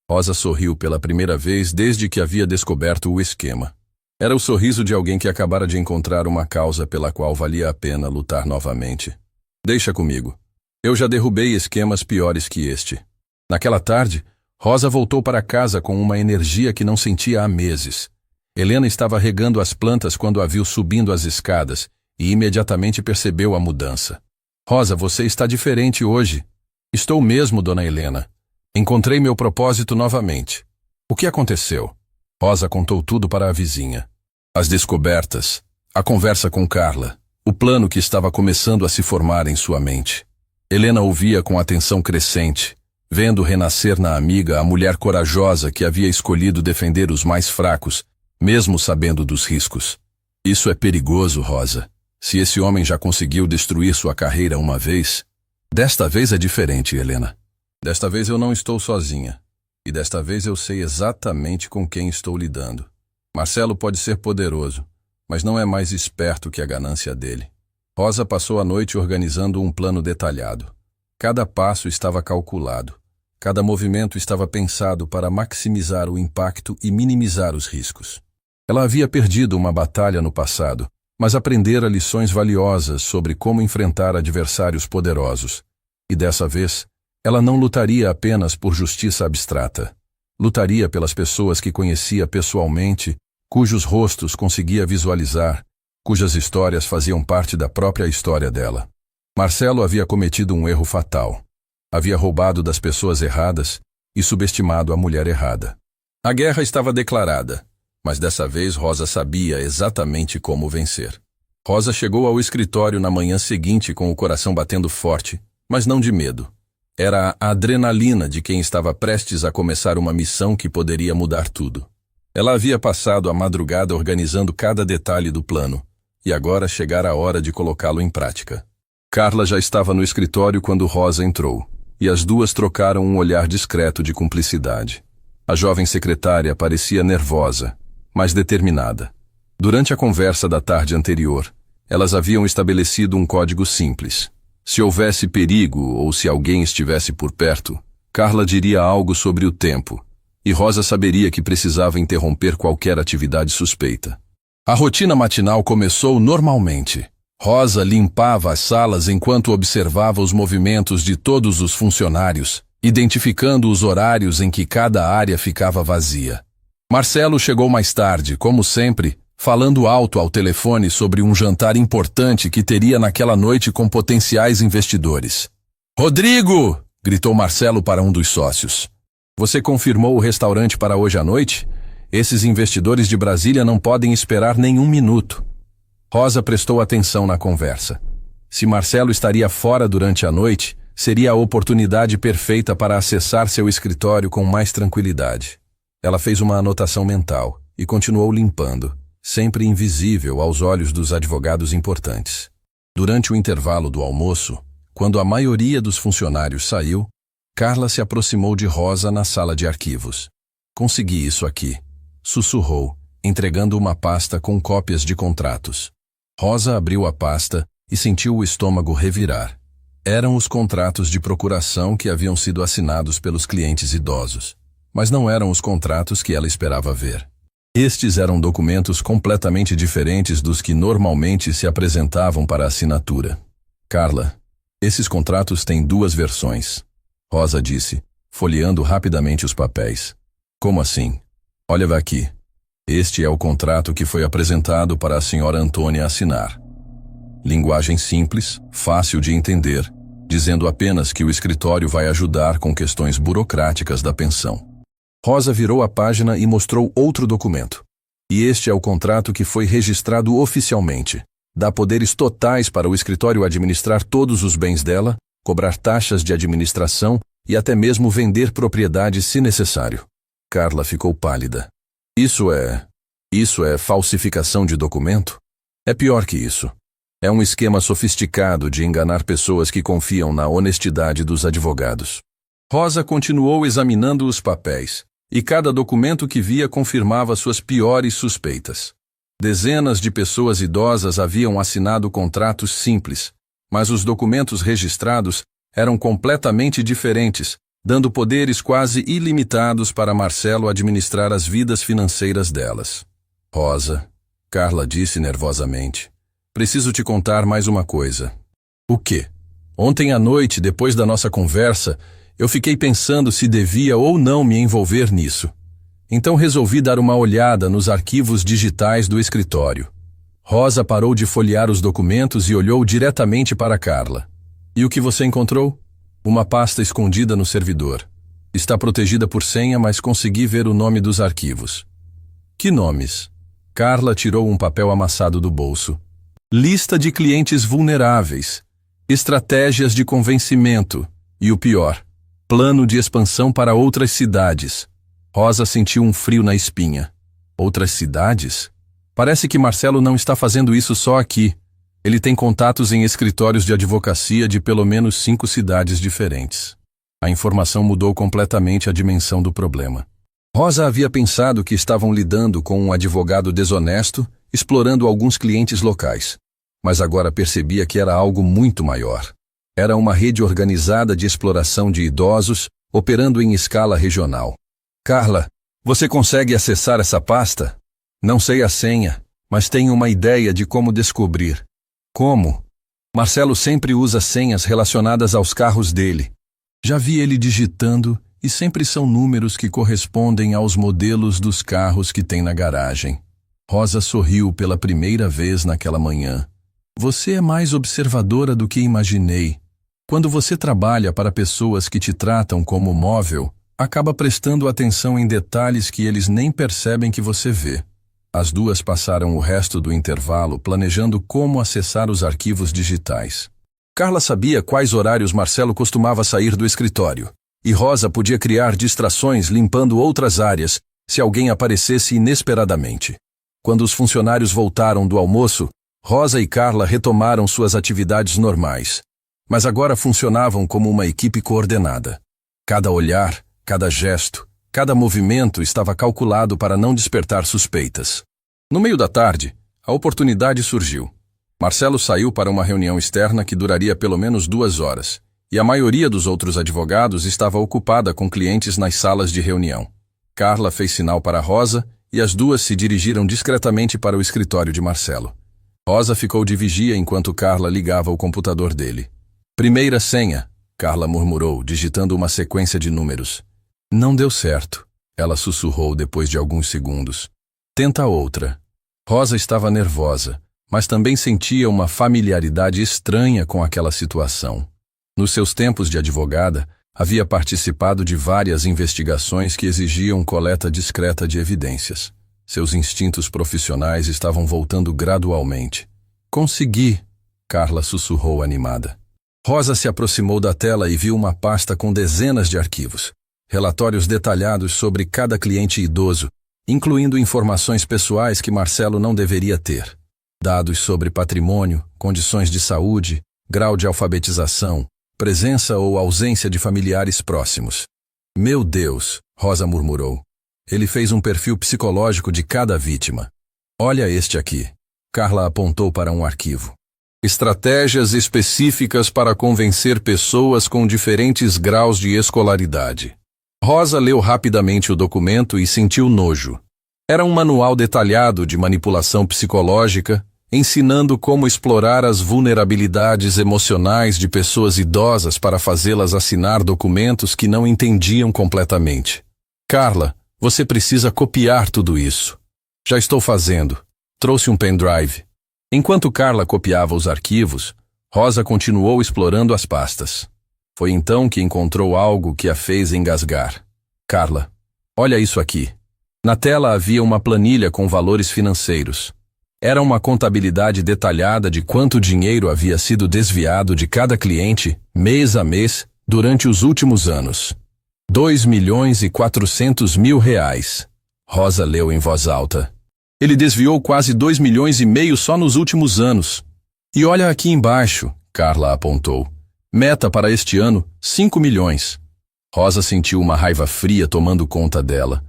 Rosa sorriu pela primeira vez desde que havia descoberto o esquema. Era o sorriso de alguém que acabara de encontrar uma causa pela qual valia a pena lutar novamente. Deixa comigo. Eu já derrubei esquemas piores que este. Naquela tarde, Rosa voltou para casa com uma energia que não sentia há meses. Helena estava regando as plantas quando a viu subindo as escadas e imediatamente percebeu a mudança. Rosa, você está diferente hoje. Estou mesmo, dona Helena. Encontrei meu propósito novamente. O que aconteceu? Rosa contou tudo para a vizinha. As descobertas, a conversa com Carla, o plano que estava começando a se formar em sua mente. Helena ouvia com atenção crescente, vendo renascer na amiga a mulher corajosa que havia escolhido defender os mais fracos, mesmo sabendo dos riscos. Isso é perigoso, Rosa. Se esse homem já conseguiu destruir sua carreira uma vez, desta vez é diferente, Helena. Desta vez eu não estou sozinha. E desta vez eu sei exatamente com quem estou lidando. Marcelo pode ser poderoso, mas não é mais esperto que a ganância dele. Rosa passou a noite organizando um plano detalhado. Cada passo estava calculado. Cada movimento estava pensado para maximizar o impacto e minimizar os riscos. Ela havia perdido uma batalha no passado, mas aprendera lições valiosas sobre como enfrentar adversários poderosos. E dessa vez, ela não lutaria apenas por justiça abstrata. Lutaria pelas pessoas que conhecia pessoalmente, cujos rostos conseguia visualizar, cujas histórias faziam parte da própria história dela. Marcelo havia cometido um erro fatal. Havia roubado das pessoas erradas e subestimado a mulher errada. A guerra estava declarada, mas dessa vez Rosa sabia exatamente como vencer. Rosa chegou ao escritório na manhã seguinte com o coração batendo forte, mas não de medo. Era a adrenalina de quem estava prestes a começar uma missão que poderia mudar tudo. Ela havia passado a madrugada organizando cada detalhe do plano, e agora chegara a hora de colocá-lo em prática. Carla já estava no escritório quando Rosa entrou, e as duas trocaram um olhar discreto de cumplicidade. A jovem secretária parecia nervosa, mas determinada. Durante a conversa da tarde anterior, elas haviam estabelecido um código simples. Se houvesse perigo ou se alguém estivesse por perto, Carla diria algo sobre o tempo, e Rosa saberia que precisava interromper qualquer atividade suspeita. A rotina matinal começou normalmente. Rosa limpava as salas enquanto observava os movimentos de todos os funcionários, identificando os horários em que cada área ficava vazia. Marcelo chegou mais tarde, como sempre, falando alto ao telefone sobre um jantar importante que teria naquela noite com potenciais investidores. "Rodrigo!" gritou Marcelo para um dos sócios. "Você confirmou o restaurante para hoje à noite? Esses investidores de Brasília não podem esperar nenhum minuto." Rosa prestou atenção na conversa. Se Marcelo estaria fora durante a noite, seria a oportunidade perfeita para acessar seu escritório com mais tranquilidade. Ela fez uma anotação mental e continuou limpando, sempre invisível aos olhos dos advogados importantes. Durante o intervalo do almoço, quando a maioria dos funcionários saiu, Carla se aproximou de Rosa na sala de arquivos. "Consegui isso aqui", sussurrou, entregando uma pasta com cópias de contratos. Rosa abriu a pasta e sentiu o estômago revirar. Eram os contratos de procuração que haviam sido assinados pelos clientes idosos, mas não eram os contratos que ela esperava ver. Estes eram documentos completamente diferentes dos que normalmente se apresentavam para assinatura. "Carla, esses contratos têm 2 versões", Rosa disse, folheando rapidamente os papéis. "Como assim?" "Olha aqui. Este é o contrato que foi apresentado para a senhora Antônia assinar. Linguagem simples, fácil de entender, dizendo apenas que o escritório vai ajudar com questões burocráticas da pensão." Rosa virou a página e mostrou outro documento. "E este é o contrato que foi registrado oficialmente. Dá poderes totais para o escritório administrar todos os bens dela, cobrar taxas de administração e até mesmo vender propriedades se necessário." Carla ficou pálida. Isso é falsificação de documento? É pior que isso. É um esquema sofisticado de enganar pessoas que confiam na honestidade dos advogados." Rosa continuou examinando os papéis, e cada documento que via confirmava suas piores suspeitas. Dezenas de pessoas idosas haviam assinado contratos simples, mas os documentos registrados eram completamente diferentes, dando poderes quase ilimitados para Marcelo administrar as vidas financeiras delas. "Rosa", Carla disse nervosamente, "preciso te contar mais uma coisa." "O quê?" "Ontem à noite, depois da nossa conversa, eu fiquei pensando se devia ou não me envolver nisso. Então resolvi dar uma olhada nos arquivos digitais do escritório." Rosa parou de folhear os documentos e olhou diretamente para Carla. "E o que você encontrou?" "Uma pasta escondida no servidor. Está protegida por senha, mas consegui ver o nome dos arquivos." "Que nomes?" Carla tirou um papel amassado do bolso. "Lista de clientes vulneráveis, estratégias de convencimento e o pior, plano de expansão para outras cidades." Rosa sentiu um frio na espinha. "Outras cidades? Parece que Marcelo não está fazendo isso só aqui. Ele tem contatos em escritórios de advocacia de pelo menos 5 cidades diferentes." A informação mudou completamente a dimensão do problema. Rosa havia pensado que estavam lidando com um advogado desonesto, explorando alguns clientes locais, mas agora percebia que era algo muito maior. Era uma rede organizada de exploração de idosos, operando em escala regional. "Carla, você consegue acessar essa pasta?" "Não sei a senha, mas tenho uma ideia de como descobrir." "Como?" "Marcelo sempre usa senhas relacionadas aos carros dele. Já vi ele digitando e sempre são números que correspondem aos modelos dos carros que tem na garagem." Rosa sorriu pela primeira vez naquela manhã. Você é mais observadora do que imaginei. Quando você trabalha para pessoas que te tratam como móvel, acaba prestando atenção em detalhes que eles nem percebem que você vê. As duas passaram o resto do intervalo planejando como acessar os arquivos digitais. Carla sabia quais horários Marcelo costumava sair do escritório, e Rosa podia criar distrações limpando outras áreas se alguém aparecesse inesperadamente. Quando os funcionários voltaram do almoço, Rosa e Carla retomaram suas atividades normais, mas agora funcionavam como uma equipe coordenada. Cada olhar, cada gesto, cada movimento estava calculado para não despertar suspeitas. No meio da tarde, a oportunidade surgiu. Marcelo saiu para uma reunião externa que duraria pelo menos 2 horas, e a maioria dos outros advogados estava ocupada com clientes nas salas de reunião. Carla fez sinal para Rosa e as duas se dirigiram discretamente para o escritório de Marcelo. Rosa ficou de vigia enquanto Carla ligava o computador dele. Primeira senha, Carla murmurou, digitando uma sequência de números. Não deu certo, ela sussurrou depois de alguns segundos. Tenta outra. Rosa estava nervosa, mas também sentia uma familiaridade estranha com aquela situação. Nos seus tempos de advogada, havia participado de várias investigações que exigiam coleta discreta de evidências. Seus instintos profissionais estavam voltando gradualmente. Consegui, Carla sussurrou animada. Rosa se aproximou da tela e viu uma pasta com dezenas de arquivos. Relatórios detalhados sobre cada cliente idoso, incluindo informações pessoais que Marcelo não deveria ter. Dados sobre patrimônio, condições de saúde, grau de alfabetização, presença ou ausência de familiares próximos. Meu Deus, Rosa murmurou. Ele fez um perfil psicológico de cada vítima. Olha este aqui. Carla apontou para um arquivo. Estratégias específicas para convencer pessoas com diferentes graus de escolaridade. Rosa leu rapidamente o documento e sentiu nojo. Era um manual detalhado de manipulação psicológica, ensinando como explorar as vulnerabilidades emocionais de pessoas idosas para fazê-las assinar documentos que não entendiam completamente. Carla, você precisa copiar tudo isso. Já estou fazendo. Trouxe um pendrive. Enquanto Carla copiava os arquivos, Rosa continuou explorando as pastas. Foi então que encontrou algo que a fez engasgar. Carla, olha isso aqui. Na tela havia uma planilha com valores financeiros. Era uma contabilidade detalhada de quanto dinheiro havia sido desviado de cada cliente, mês a mês, durante os últimos anos. 2.400.000 reais. Rosa leu em voz alta. Ele desviou quase 2,5 milhões só nos últimos anos. E olha aqui embaixo, Carla apontou. Meta para este ano, 5 milhões. Rosa sentiu uma raiva fria tomando conta dela.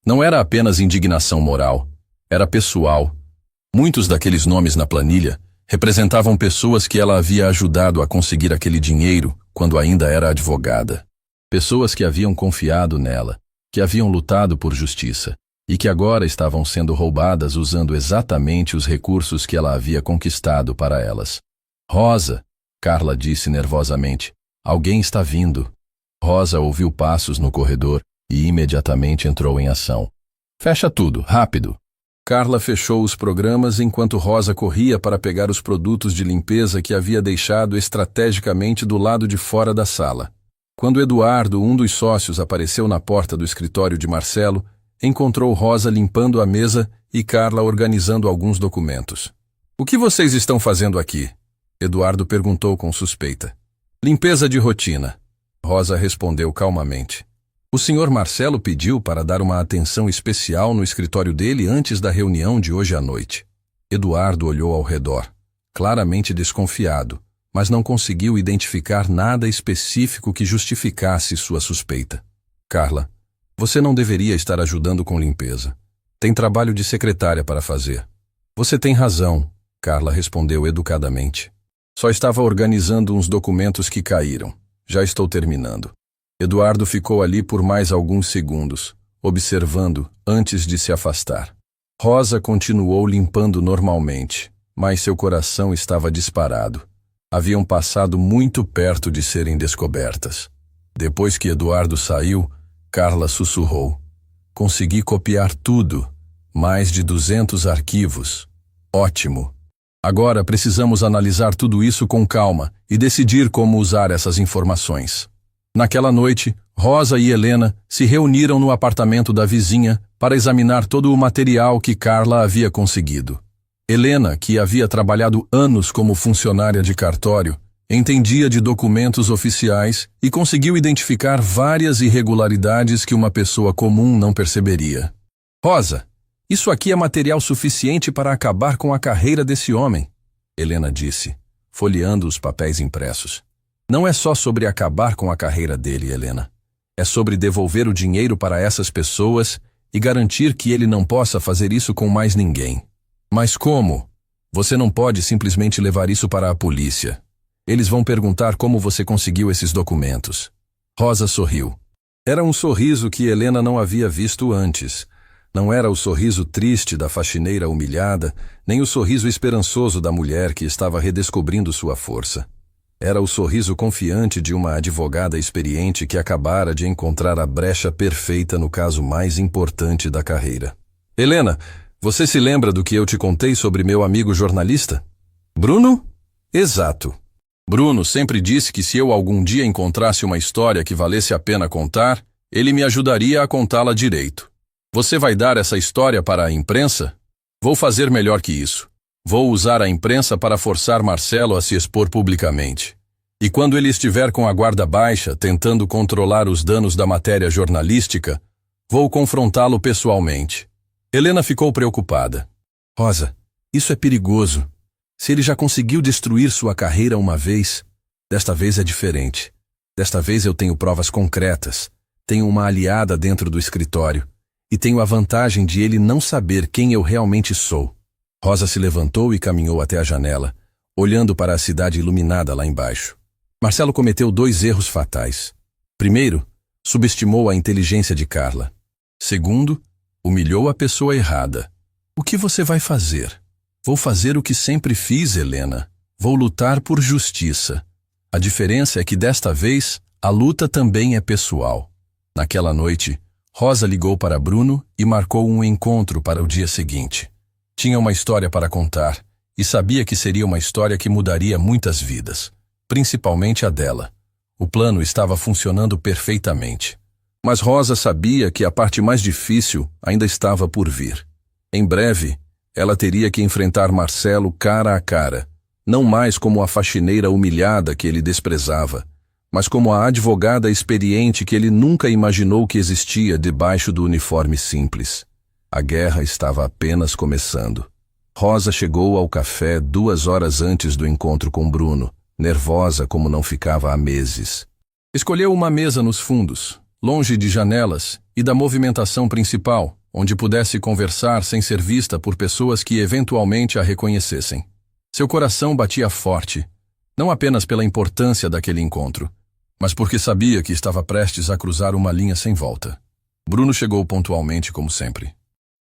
Não era apenas indignação moral, era pessoal. Muitos daqueles nomes na planilha representavam pessoas que ela havia ajudado a conseguir aquele dinheiro quando ainda era advogada. Pessoas que haviam confiado nela, que haviam lutado por justiça e que agora estavam sendo roubadas usando exatamente os recursos que ela havia conquistado para elas. Rosa, Carla disse nervosamente, alguém está vindo. Rosa ouviu passos no corredor e imediatamente entrou em ação. Fecha tudo, rápido. Carla fechou os programas enquanto Rosa corria para pegar os produtos de limpeza que havia deixado estrategicamente do lado de fora da sala. Quando Eduardo, um dos sócios, apareceu na porta do escritório de Marcelo, encontrou Rosa limpando a mesa e Carla organizando alguns documentos. O que vocês estão fazendo aqui? Eduardo perguntou com suspeita. Limpeza de rotina. Rosa respondeu calmamente. O senhor Marcelo pediu para dar uma atenção especial no escritório dele antes da reunião de hoje à noite. Eduardo olhou ao redor, claramente desconfiado, mas não conseguiu identificar nada específico que justificasse sua suspeita. Carla, você não deveria estar ajudando com limpeza. Tem trabalho de secretária para fazer. Você tem razão, Carla respondeu educadamente. Só estava organizando uns documentos que caíram. Já estou terminando. Eduardo ficou ali por mais alguns segundos, observando antes de se afastar. Rosa continuou limpando normalmente, mas seu coração estava disparado. Haviam passado muito perto de serem descobertas. Depois que Eduardo saiu, Carla sussurrou. Consegui copiar tudo. Mais de 200 arquivos. Ótimo. Agora precisamos analisar tudo isso com calma e decidir como usar essas informações. Naquela noite, Rosa e Helena se reuniram no apartamento da vizinha para examinar todo o material que Carla havia conseguido. Helena, que havia trabalhado anos como funcionária de cartório, entendia de documentos oficiais e conseguiu identificar várias irregularidades que uma pessoa comum não perceberia. Rosa, isso aqui é material suficiente para acabar com a carreira desse homem, Helena disse, folheando os papéis impressos. Não é só sobre acabar com a carreira dele, Helena. É sobre devolver o dinheiro para essas pessoas e garantir que ele não possa fazer isso com mais ninguém. Mas como? Você não pode simplesmente levar isso para a polícia. Eles vão perguntar como você conseguiu esses documentos. Rosa sorriu. Era um sorriso que Helena não havia visto antes. Não era o sorriso triste da faxineira humilhada, nem o sorriso esperançoso da mulher que estava redescobrindo sua força. Era o sorriso confiante de uma advogada experiente que acabara de encontrar a brecha perfeita no caso mais importante da carreira. Helena, você se lembra do que eu te contei sobre meu amigo jornalista? Bruno? Exato. Bruno sempre disse que se eu algum dia encontrasse uma história que valesse a pena contar, ele me ajudaria a contá-la direito. Você vai dar essa história para a imprensa? Vou fazer melhor que isso. Vou usar a imprensa para forçar Marcelo a se expor publicamente. E quando ele estiver com a guarda baixa, tentando controlar os danos da matéria jornalística, vou confrontá-lo pessoalmente. Helena ficou preocupada. Rosa, isso é perigoso. Se ele já conseguiu destruir sua carreira uma vez, desta vez é diferente. Desta vez eu tenho provas concretas, tenho uma aliada dentro do escritório, e tenho a vantagem de ele não saber quem eu realmente sou. Rosa se levantou e caminhou até a janela, olhando para a cidade iluminada lá embaixo. Marcelo cometeu 2 erros fatais. Primeiro, subestimou a inteligência de Carla. Segundo, humilhou a pessoa errada. O que você vai fazer? Vou fazer o que sempre fiz, Helena. Vou lutar por justiça. A diferença é que desta vez, a luta também é pessoal. Naquela noite, Rosa ligou para Bruno e marcou um encontro para o dia seguinte. Tinha uma história para contar e sabia que seria uma história que mudaria muitas vidas, principalmente a dela. O plano estava funcionando perfeitamente. Mas Rosa sabia que a parte mais difícil ainda estava por vir. Em breve, ela teria que enfrentar Marcelo cara a cara, não mais como a faxineira humilhada que ele desprezava, mas como a advogada experiente que ele nunca imaginou que existia debaixo do uniforme simples. A guerra estava apenas começando. Rosa chegou ao café 2 horas antes do encontro com Bruno, nervosa como não ficava há meses. Escolheu uma mesa nos fundos, longe de janelas e da movimentação principal, onde pudesse conversar sem ser vista por pessoas que eventualmente a reconhecessem. Seu coração batia forte, não apenas pela importância daquele encontro, mas porque sabia que estava prestes a cruzar uma linha sem volta. Bruno chegou pontualmente como sempre.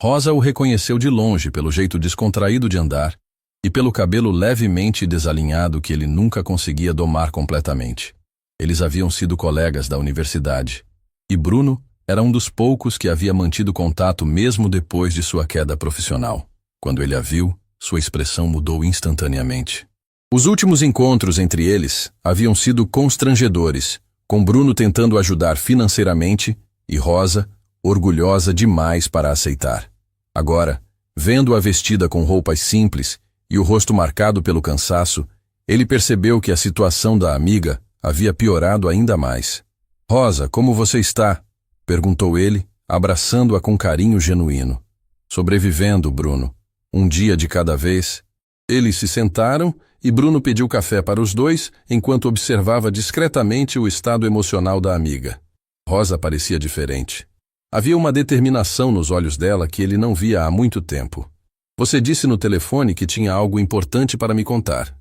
Rosa o reconheceu de longe pelo jeito descontraído de andar e pelo cabelo levemente desalinhado que ele nunca conseguia domar completamente. Eles haviam sido colegas da universidade, e Bruno era um dos poucos que havia mantido contato mesmo depois de sua queda profissional. Quando ele a viu, sua expressão mudou instantaneamente. Os últimos encontros entre eles haviam sido constrangedores, com Bruno tentando ajudar financeiramente e Rosa orgulhosa demais para aceitar. Agora, vendo-a vestida com roupas simples e o rosto marcado pelo cansaço, ele percebeu que a situação da amiga havia piorado ainda mais. Rosa, como você está? Perguntou ele, abraçando-a com carinho genuíno. Sobrevivendo, Bruno. Um dia de cada vez. Eles se sentaram e Bruno pediu café para os dois enquanto observava discretamente o estado emocional da amiga. Rosa parecia diferente. Havia uma determinação nos olhos dela que ele não via há muito tempo. Você disse no telefone que tinha algo importante para me contar,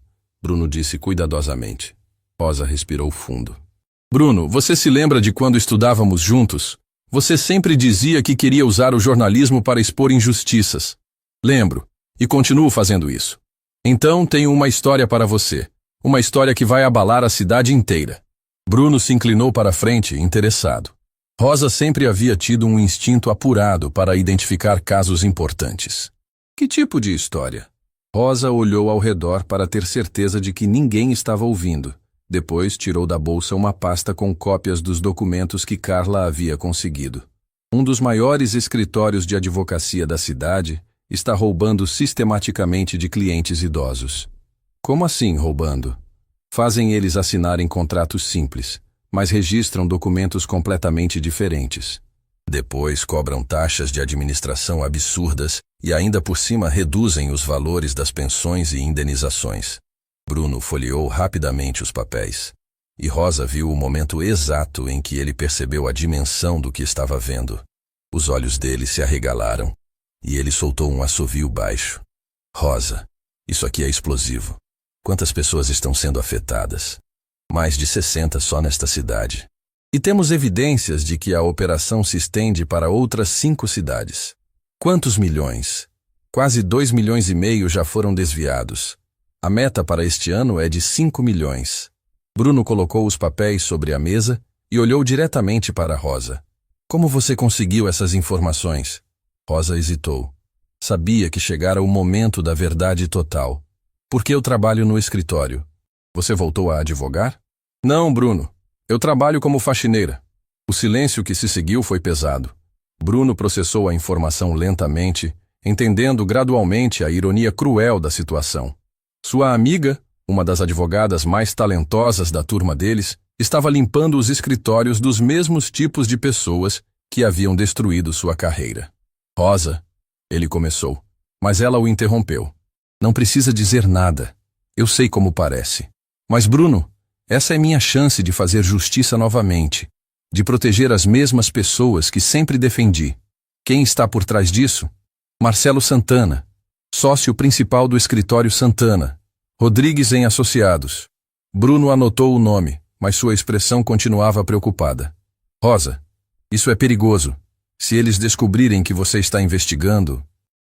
Bruno disse cuidadosamente. Rosa respirou fundo. Bruno, você se lembra de quando estudávamos juntos? Você sempre dizia que queria usar o jornalismo para expor injustiças. Lembro, e continuo fazendo isso. Então tenho uma história para você. Uma história que vai abalar a cidade inteira. Bruno se inclinou para a frente, interessado. Rosa sempre havia tido um instinto apurado para identificar casos importantes. Que tipo de história? Rosa olhou ao redor para ter certeza de que ninguém estava ouvindo. Depois tirou da bolsa uma pasta com cópias dos documentos que Carla havia conseguido. Um dos maiores escritórios de advocacia da cidade está roubando sistematicamente de clientes idosos. Como assim roubando? Fazem eles assinarem contratos simples, mas registram documentos completamente diferentes. Depois cobram taxas de administração absurdas e ainda por cima reduzem os valores das pensões e indenizações. Bruno folheou rapidamente os papéis, e Rosa viu o momento exato em que ele percebeu a dimensão do que estava vendo. Os olhos dele se arregalaram, e ele soltou um assovio baixo. Rosa, isso aqui é explosivo. Quantas pessoas estão sendo afetadas? Mais de 60 só nesta cidade. E temos evidências de que a operação se estende para outras 5 cidades. Quantos milhões? Quase 2,5 milhões já foram desviados. A meta para este ano é de 5 milhões. Bruno colocou os papéis sobre a mesa e olhou diretamente para Rosa. Como você conseguiu essas informações? Rosa hesitou. Sabia que chegara o momento da verdade total. Porque eu trabalho no escritório. Você voltou a advogar? Não, Bruno. Eu trabalho como faxineira. O silêncio que se seguiu foi pesado. Bruno processou a informação lentamente, entendendo gradualmente a ironia cruel da situação. Sua amiga, uma das advogadas mais talentosas da turma deles, estava limpando os escritórios dos mesmos tipos de pessoas que haviam destruído sua carreira. Rosa, ele começou, mas ela o interrompeu. Não precisa dizer nada. Eu sei como parece. Mas, Bruno, essa é minha chance de fazer justiça novamente, de proteger as mesmas pessoas que sempre defendi. Quem está por trás disso? Marcelo Santana, sócio principal do escritório Santana. Rodrigues em Associados. Bruno anotou o nome, mas sua expressão continuava preocupada. Rosa, isso é perigoso. Se eles descobrirem que você está investigando,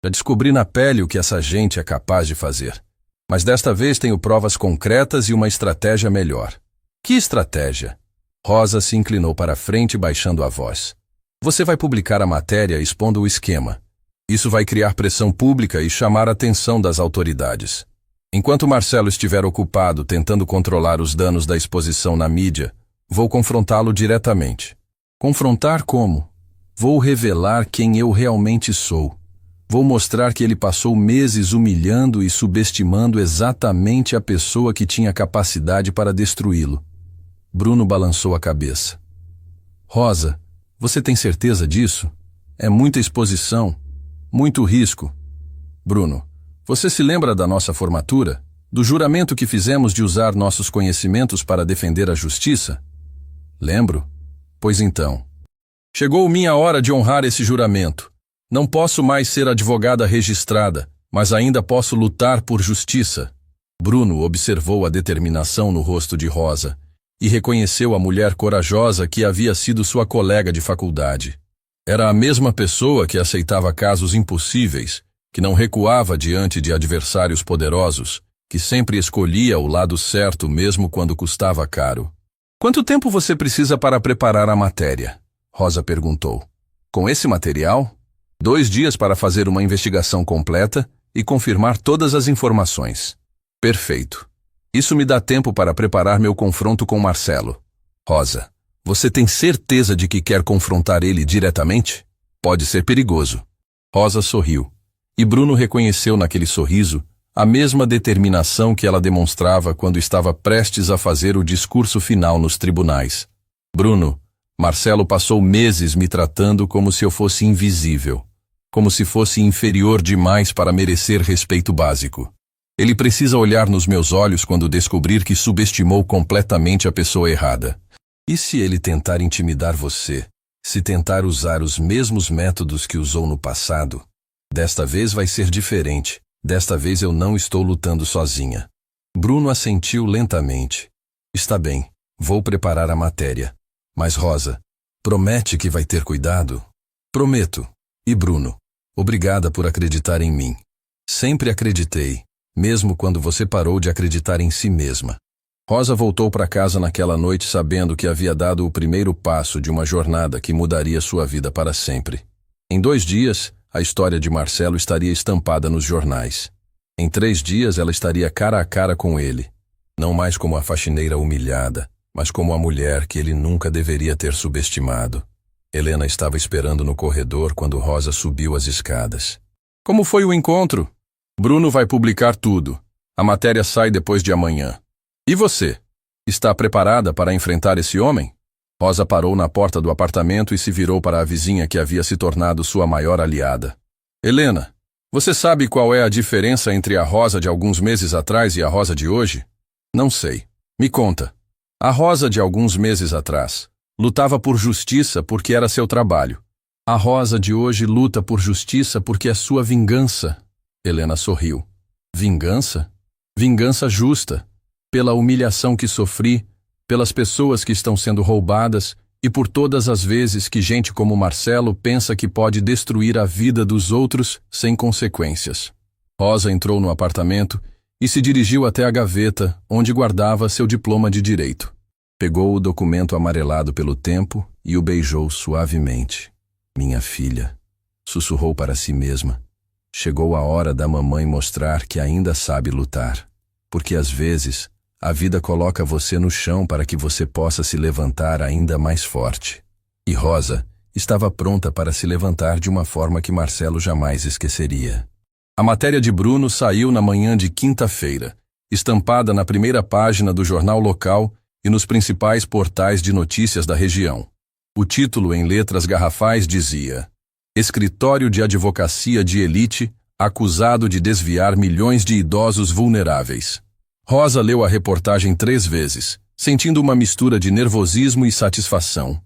já descobri na pele o que essa gente é capaz de fazer. Mas desta vez tenho provas concretas e uma estratégia melhor. Que estratégia? Rosa se inclinou para a frente, baixando a voz. Você vai publicar a matéria expondo o esquema. Isso vai criar pressão pública e chamar a atenção das autoridades. Enquanto Marcelo estiver ocupado tentando controlar os danos da exposição na mídia, vou confrontá-lo diretamente. Confrontar como? Vou revelar quem eu realmente sou. Vou mostrar que ele passou meses humilhando e subestimando exatamente a pessoa que tinha capacidade para destruí-lo. Bruno balançou a cabeça. Rosa, você tem certeza disso? É muita exposição, muito risco. Bruno, você se lembra da nossa formatura? Do juramento que fizemos de usar nossos conhecimentos para defender a justiça? Lembro? Pois então. Chegou minha hora de honrar esse juramento. Não posso mais ser advogada registrada, mas ainda posso lutar por justiça. Bruno observou a determinação no rosto de Rosa e reconheceu a mulher corajosa que havia sido sua colega de faculdade. Era a mesma pessoa que aceitava casos impossíveis, que não recuava diante de adversários poderosos, que sempre escolhia o lado certo mesmo quando custava caro. Quanto tempo você precisa para preparar a matéria? Rosa perguntou. Com esse material? 2 dias para fazer uma investigação completa e confirmar todas as informações. Perfeito. Isso me dá tempo para preparar meu confronto com Marcelo. Rosa, você tem certeza de que quer confrontar ele diretamente? Pode ser perigoso. Rosa sorriu, e Bruno reconheceu naquele sorriso a mesma determinação que ela demonstrava quando estava prestes a fazer o discurso final nos tribunais. Bruno, Marcelo passou meses me tratando como se eu fosse invisível, como se fosse inferior demais para merecer respeito básico. Ele precisa olhar nos meus olhos quando descobrir que subestimou completamente a pessoa errada. E se ele tentar intimidar você, se tentar usar os mesmos métodos que usou no passado? Desta vez vai ser diferente. Desta vez eu não estou lutando sozinha. Bruno assentiu lentamente. Está bem, vou preparar a matéria. Mas Rosa, promete que vai ter cuidado? Prometo. E Bruno, obrigada por acreditar em mim. Sempre acreditei, mesmo quando você parou de acreditar em si mesma. Rosa voltou para casa naquela noite sabendo que havia dado o primeiro passo de uma jornada que mudaria sua vida para sempre. Em 2 dias, a história de Marcelo estaria estampada nos jornais. Em 3 dias ela estaria cara a cara com ele, não mais como a faxineira humilhada, mas como a mulher que ele nunca deveria ter subestimado. Helena estava esperando no corredor quando Rosa subiu as escadas. Como foi o encontro? Bruno vai publicar tudo. A matéria sai depois de amanhã. E você? Está preparada para enfrentar esse homem? Rosa parou na porta do apartamento e se virou para a vizinha que havia se tornado sua maior aliada. Helena, você sabe qual é a diferença entre a Rosa de alguns meses atrás e a Rosa de hoje? Não sei. Me conta. A Rosa de alguns meses atrás lutava por justiça porque era seu trabalho. A Rosa de hoje luta por justiça porque é sua vingança. Helena sorriu. Vingança? Vingança justa. Pela humilhação que sofri, pelas pessoas que estão sendo roubadas e por todas as vezes que gente como Marcelo pensa que pode destruir a vida dos outros sem consequências. Rosa entrou no apartamento e se dirigiu até a gaveta onde guardava seu diploma de direito. Pegou o documento amarelado pelo tempo e o beijou suavemente. Minha filha, sussurrou para si mesma. Chegou a hora da mamãe mostrar que ainda sabe lutar. Porque às vezes a vida coloca você no chão para que você possa se levantar ainda mais forte. E Rosa estava pronta para se levantar de uma forma que Marcelo jamais esqueceria. A matéria de Bruno saiu na manhã de quinta-feira, estampada na primeira página do jornal local e nos principais portais de notícias da região. O título, em letras garrafais, dizia: Escritório de Advocacia de Elite acusado de desviar milhões de idosos vulneráveis. Rosa leu a reportagem 3 vezes, sentindo uma mistura de nervosismo e satisfação.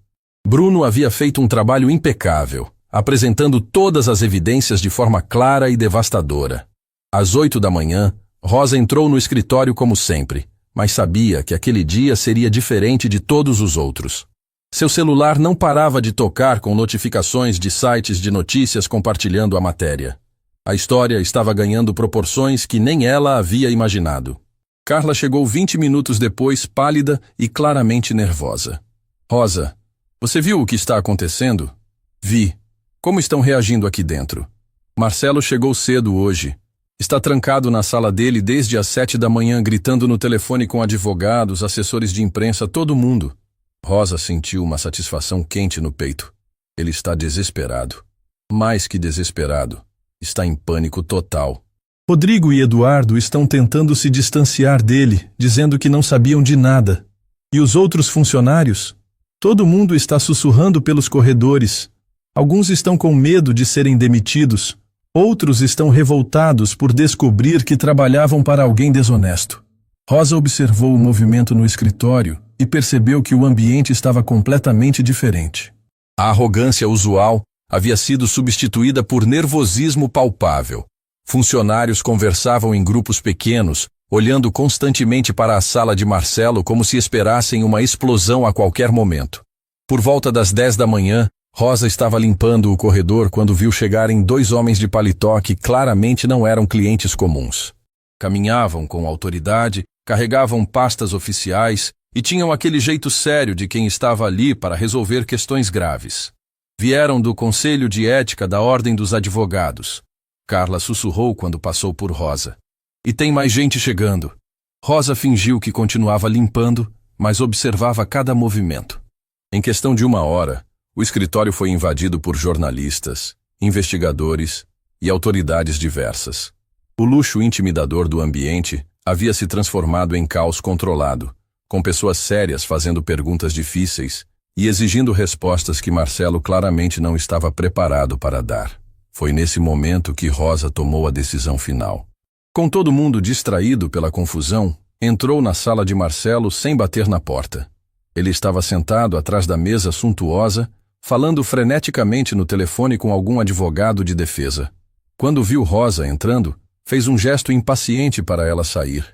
Bruno havia feito um trabalho impecável, apresentando todas as evidências de forma clara e devastadora. Às 8 da manhã, Rosa entrou no escritório como sempre, mas sabia que aquele dia seria diferente de todos os outros. Seu celular não parava de tocar com notificações de sites de notícias compartilhando a matéria. A história estava ganhando proporções que nem ela havia imaginado. Carla chegou 20 minutos depois, pálida e claramente nervosa. Rosa, você viu o que está acontecendo? Vi. Como estão reagindo aqui dentro? Marcelo chegou cedo hoje. Está trancado na sala dele desde as 7 da manhã, gritando no telefone com advogados, assessores de imprensa, todo mundo. Rosa sentiu uma satisfação quente no peito. Ele está desesperado. Mais que desesperado. Está em pânico total. Rodrigo e Eduardo estão tentando se distanciar dele, dizendo que não sabiam de nada. E os outros funcionários? Todo mundo está sussurrando pelos corredores. Alguns estão com medo de serem demitidos. Outros estão revoltados por descobrir que trabalhavam para alguém desonesto. Rosa observou o movimento no escritório e percebeu que o ambiente estava completamente diferente. A arrogância usual havia sido substituída por nervosismo palpável. Funcionários conversavam em grupos pequenos, olhando constantemente para a sala de Marcelo como se esperassem uma explosão a qualquer momento. Por volta das 10 da manhã, Rosa estava limpando o corredor quando viu chegarem 2 homens de paletó que claramente não eram clientes comuns. Caminhavam com autoridade, carregavam pastas oficiais e tinham aquele jeito sério de quem estava ali para resolver questões graves. Vieram do Conselho de Ética da Ordem dos Advogados. Carla sussurrou quando passou por Rosa. E tem mais gente chegando. Rosa fingiu que continuava limpando, mas observava cada movimento. Em questão de 1 hora, o escritório foi invadido por jornalistas, investigadores e autoridades diversas. O luxo intimidador do ambiente havia se transformado em caos controlado, com pessoas sérias fazendo perguntas difíceis e exigindo respostas que Marcelo claramente não estava preparado para dar. Foi nesse momento que Rosa tomou a decisão final. Com todo mundo distraído pela confusão, entrou na sala de Marcelo sem bater na porta. Ele estava sentado atrás da mesa suntuosa, falando freneticamente no telefone com algum advogado de defesa. Quando viu Rosa entrando, fez um gesto impaciente para ela sair,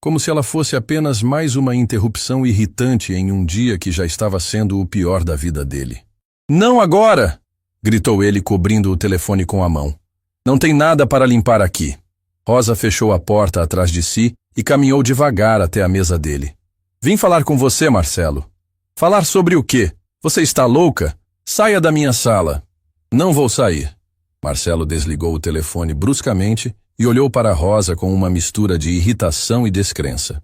como se ela fosse apenas mais uma interrupção irritante em um dia que já estava sendo o pior da vida dele. "Não agora!" gritou ele, cobrindo o telefone com a mão. "Não tem nada para limpar aqui." Rosa fechou a porta atrás de si e caminhou devagar até a mesa dele. "Vim falar com você, Marcelo." "Falar sobre o quê? Você está louca? Saia da minha sala." "Não vou sair." Marcelo desligou o telefone bruscamente e olhou para Rosa com uma mistura de irritação e descrença.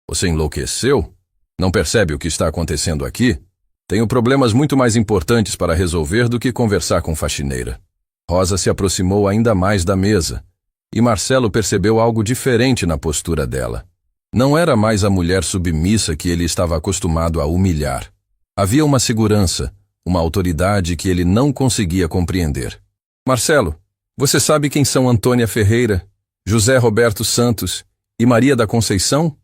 Você enlouqueceu? Não percebe o que está acontecendo aqui? Tenho problemas muito mais importantes para resolver do que conversar com faxineira. Rosa se aproximou ainda mais da mesa, e Marcelo percebeu algo diferente na postura dela. Não era mais a mulher submissa que ele estava acostumado a humilhar. Havia uma segurança, uma autoridade que ele não conseguia compreender. Marcelo, você sabe quem são Antônia Ferreira, José Roberto Santos e Maria da Conceição?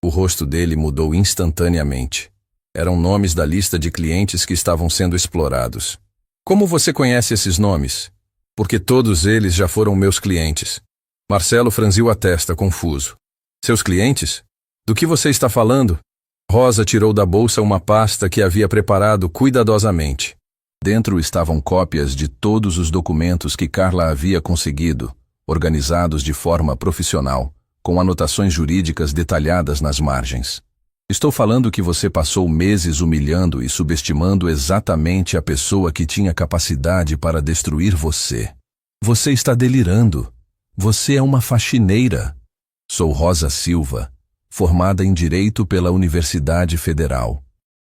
O rosto dele mudou instantaneamente. Eram nomes da lista de clientes que estavam sendo explorados. Como você conhece esses nomes? Porque todos eles já foram meus clientes. Marcelo franziu a testa, confuso. Seus clientes? Do que você está falando? Rosa tirou da bolsa uma pasta que havia preparado cuidadosamente. Dentro estavam cópias de todos os documentos que Carla havia conseguido, organizados de forma profissional, com anotações jurídicas detalhadas nas margens. Estou falando que você passou meses humilhando e subestimando exatamente a pessoa que tinha capacidade para destruir você. Você está delirando. Você é uma faxineira. Sou Rosa Silva, formada em Direito pela Universidade Federal,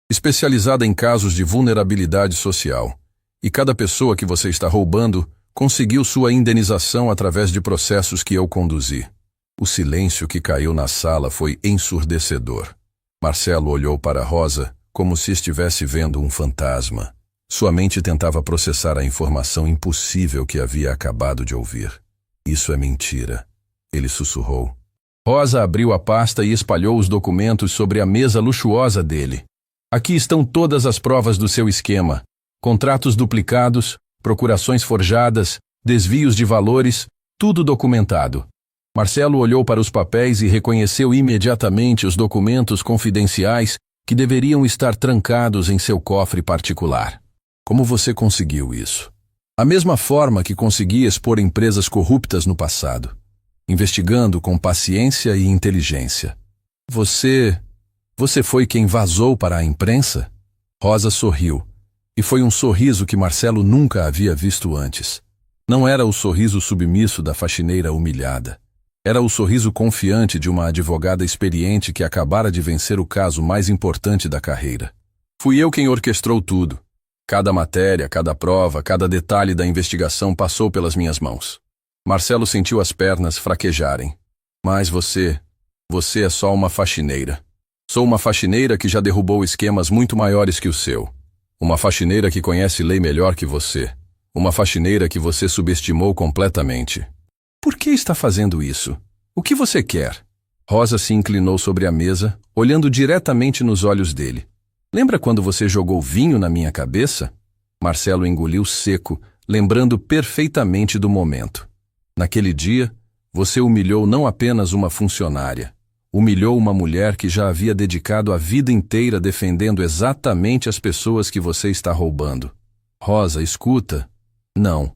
especializada em casos de vulnerabilidade social. E cada pessoa que você está roubando conseguiu sua indenização através de processos que eu conduzi. O silêncio que caiu na sala foi ensurdecedor. Marcelo olhou para Rosa como se estivesse vendo um fantasma. Sua mente tentava processar a informação impossível que havia acabado de ouvir. Isso é mentira, ele sussurrou. Rosa abriu a pasta e espalhou os documentos sobre a mesa luxuosa dele. Aqui estão todas as provas do seu esquema. Contratos duplicados, procurações forjadas, desvios de valores, tudo documentado. Marcelo olhou para os papéis e reconheceu imediatamente os documentos confidenciais que deveriam estar trancados em seu cofre particular. Como você conseguiu isso? A mesma forma que consegui expor empresas corruptas no passado, investigando com paciência e inteligência. Você foi quem vazou para a imprensa? Rosa sorriu, e foi um sorriso que Marcelo nunca havia visto antes. Não era o sorriso submisso da faxineira humilhada. Era o sorriso confiante de uma advogada experiente que acabara de vencer o caso mais importante da carreira. Fui eu quem orquestrou tudo. Cada matéria, cada prova, cada detalhe da investigação passou pelas minhas mãos. Marcelo sentiu as pernas fraquejarem. Mas você é só uma faxineira. Sou uma faxineira que já derrubou esquemas muito maiores que o seu. Uma faxineira que conhece lei melhor que você. Uma faxineira que você subestimou completamente. Por que está fazendo isso? O que você quer? Rosa se inclinou sobre a mesa, olhando diretamente nos olhos dele. Lembra quando você jogou vinho na minha cabeça? Marcelo engoliu seco, lembrando perfeitamente do momento. Naquele dia, você humilhou não apenas uma funcionária. Humilhou uma mulher que já havia dedicado a vida inteira defendendo exatamente as pessoas que você está roubando. Rosa, escuta. Não.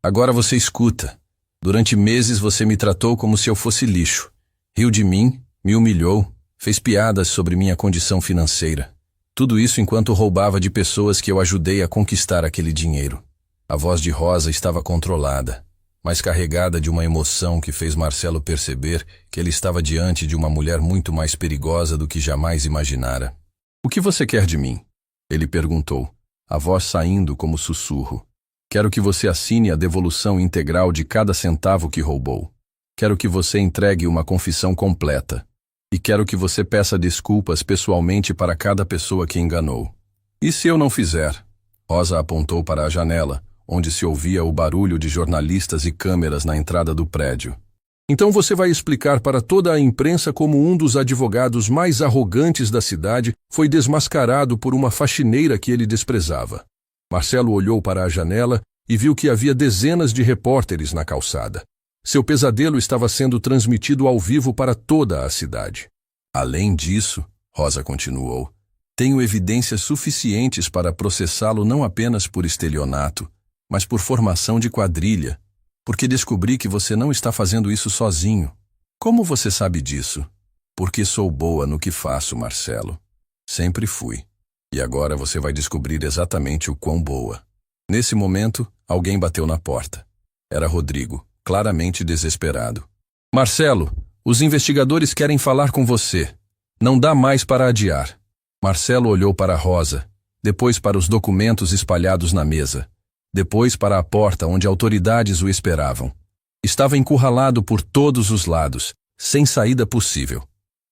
Agora você escuta. Durante meses você me tratou como se eu fosse lixo. Riu de mim, me humilhou, fez piadas sobre minha condição financeira. Tudo isso enquanto roubava de pessoas que eu ajudei a conquistar aquele dinheiro. A voz de Rosa estava controlada, mas carregada de uma emoção que fez Marcelo perceber que ele estava diante de uma mulher muito mais perigosa do que jamais imaginara. O que você quer de mim? Ele perguntou, a voz saindo como sussurro. Quero que você assine a devolução integral de cada centavo que roubou. Quero que você entregue uma confissão completa. E quero que você peça desculpas pessoalmente para cada pessoa que enganou. E se eu não fizer? Rosa apontou para a janela, onde se ouvia o barulho de jornalistas e câmeras na entrada do prédio. Então você vai explicar para toda a imprensa como um dos advogados mais arrogantes da cidade foi desmascarado por uma faxineira que ele desprezava. Marcelo olhou para a janela e viu que havia dezenas de repórteres na calçada. Seu pesadelo estava sendo transmitido ao vivo para toda a cidade. Além disso, Rosa continuou, tenho evidências suficientes para processá-lo não apenas por estelionato, mas por formação de quadrilha, porque descobri que você não está fazendo isso sozinho. Como você sabe disso? Porque sou boa no que faço, Marcelo. Sempre fui. E agora você vai descobrir exatamente o quão boa. Nesse momento, alguém bateu na porta. Era Rodrigo, claramente desesperado. Marcelo, os investigadores querem falar com você. Não dá mais para adiar. Marcelo olhou para Rosa, depois para os documentos espalhados na mesa, depois para a porta onde autoridades o esperavam. Estava encurralado por todos os lados, sem saída possível.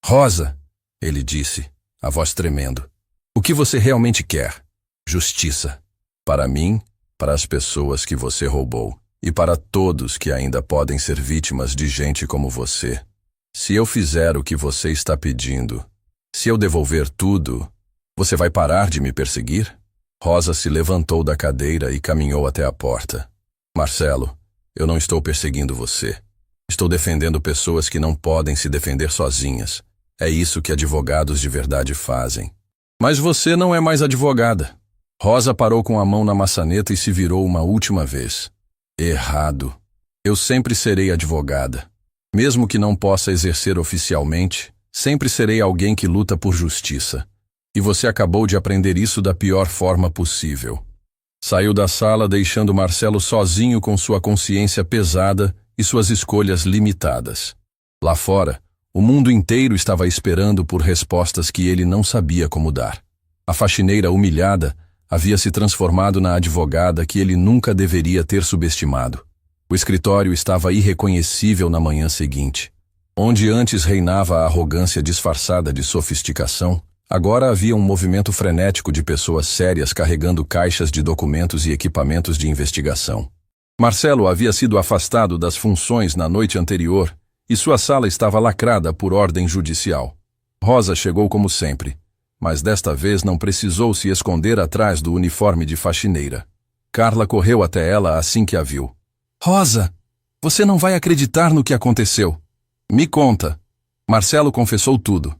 Rosa, ele disse, a voz tremendo. O que você realmente quer? Justiça. Para mim, para as pessoas que você roubou e para todos que ainda podem ser vítimas de gente como você. Se eu fizer o que você está pedindo, se eu devolver tudo, você vai parar de me perseguir? Rosa se levantou da cadeira e caminhou até a porta. Marcelo, eu não estou perseguindo você. Estou defendendo pessoas que não podem se defender sozinhas. É isso que advogados de verdade fazem. Mas você não é mais advogada. Rosa parou com a mão na maçaneta e se virou uma última vez. Errado. Eu sempre serei advogada. Mesmo que não possa exercer oficialmente, sempre serei alguém que luta por justiça. E você acabou de aprender isso da pior forma possível. Saiu da sala deixando Marcelo sozinho com sua consciência pesada e suas escolhas limitadas. Lá fora, o mundo inteiro estava esperando por respostas que ele não sabia como dar. A faxineira humilhada havia se transformado na advogada que ele nunca deveria ter subestimado. O escritório estava irreconhecível na manhã seguinte. Onde antes reinava a arrogância disfarçada de sofisticação, agora havia um movimento frenético de pessoas sérias carregando caixas de documentos e equipamentos de investigação. Marcelo havia sido afastado das funções na noite anterior e sua sala estava lacrada por ordem judicial. Rosa chegou como sempre, mas desta vez não precisou se esconder atrás do uniforme de faxineira. Carla correu até ela assim que a viu. Rosa, você não vai acreditar no que aconteceu. Me conta. Marcelo confessou tudo.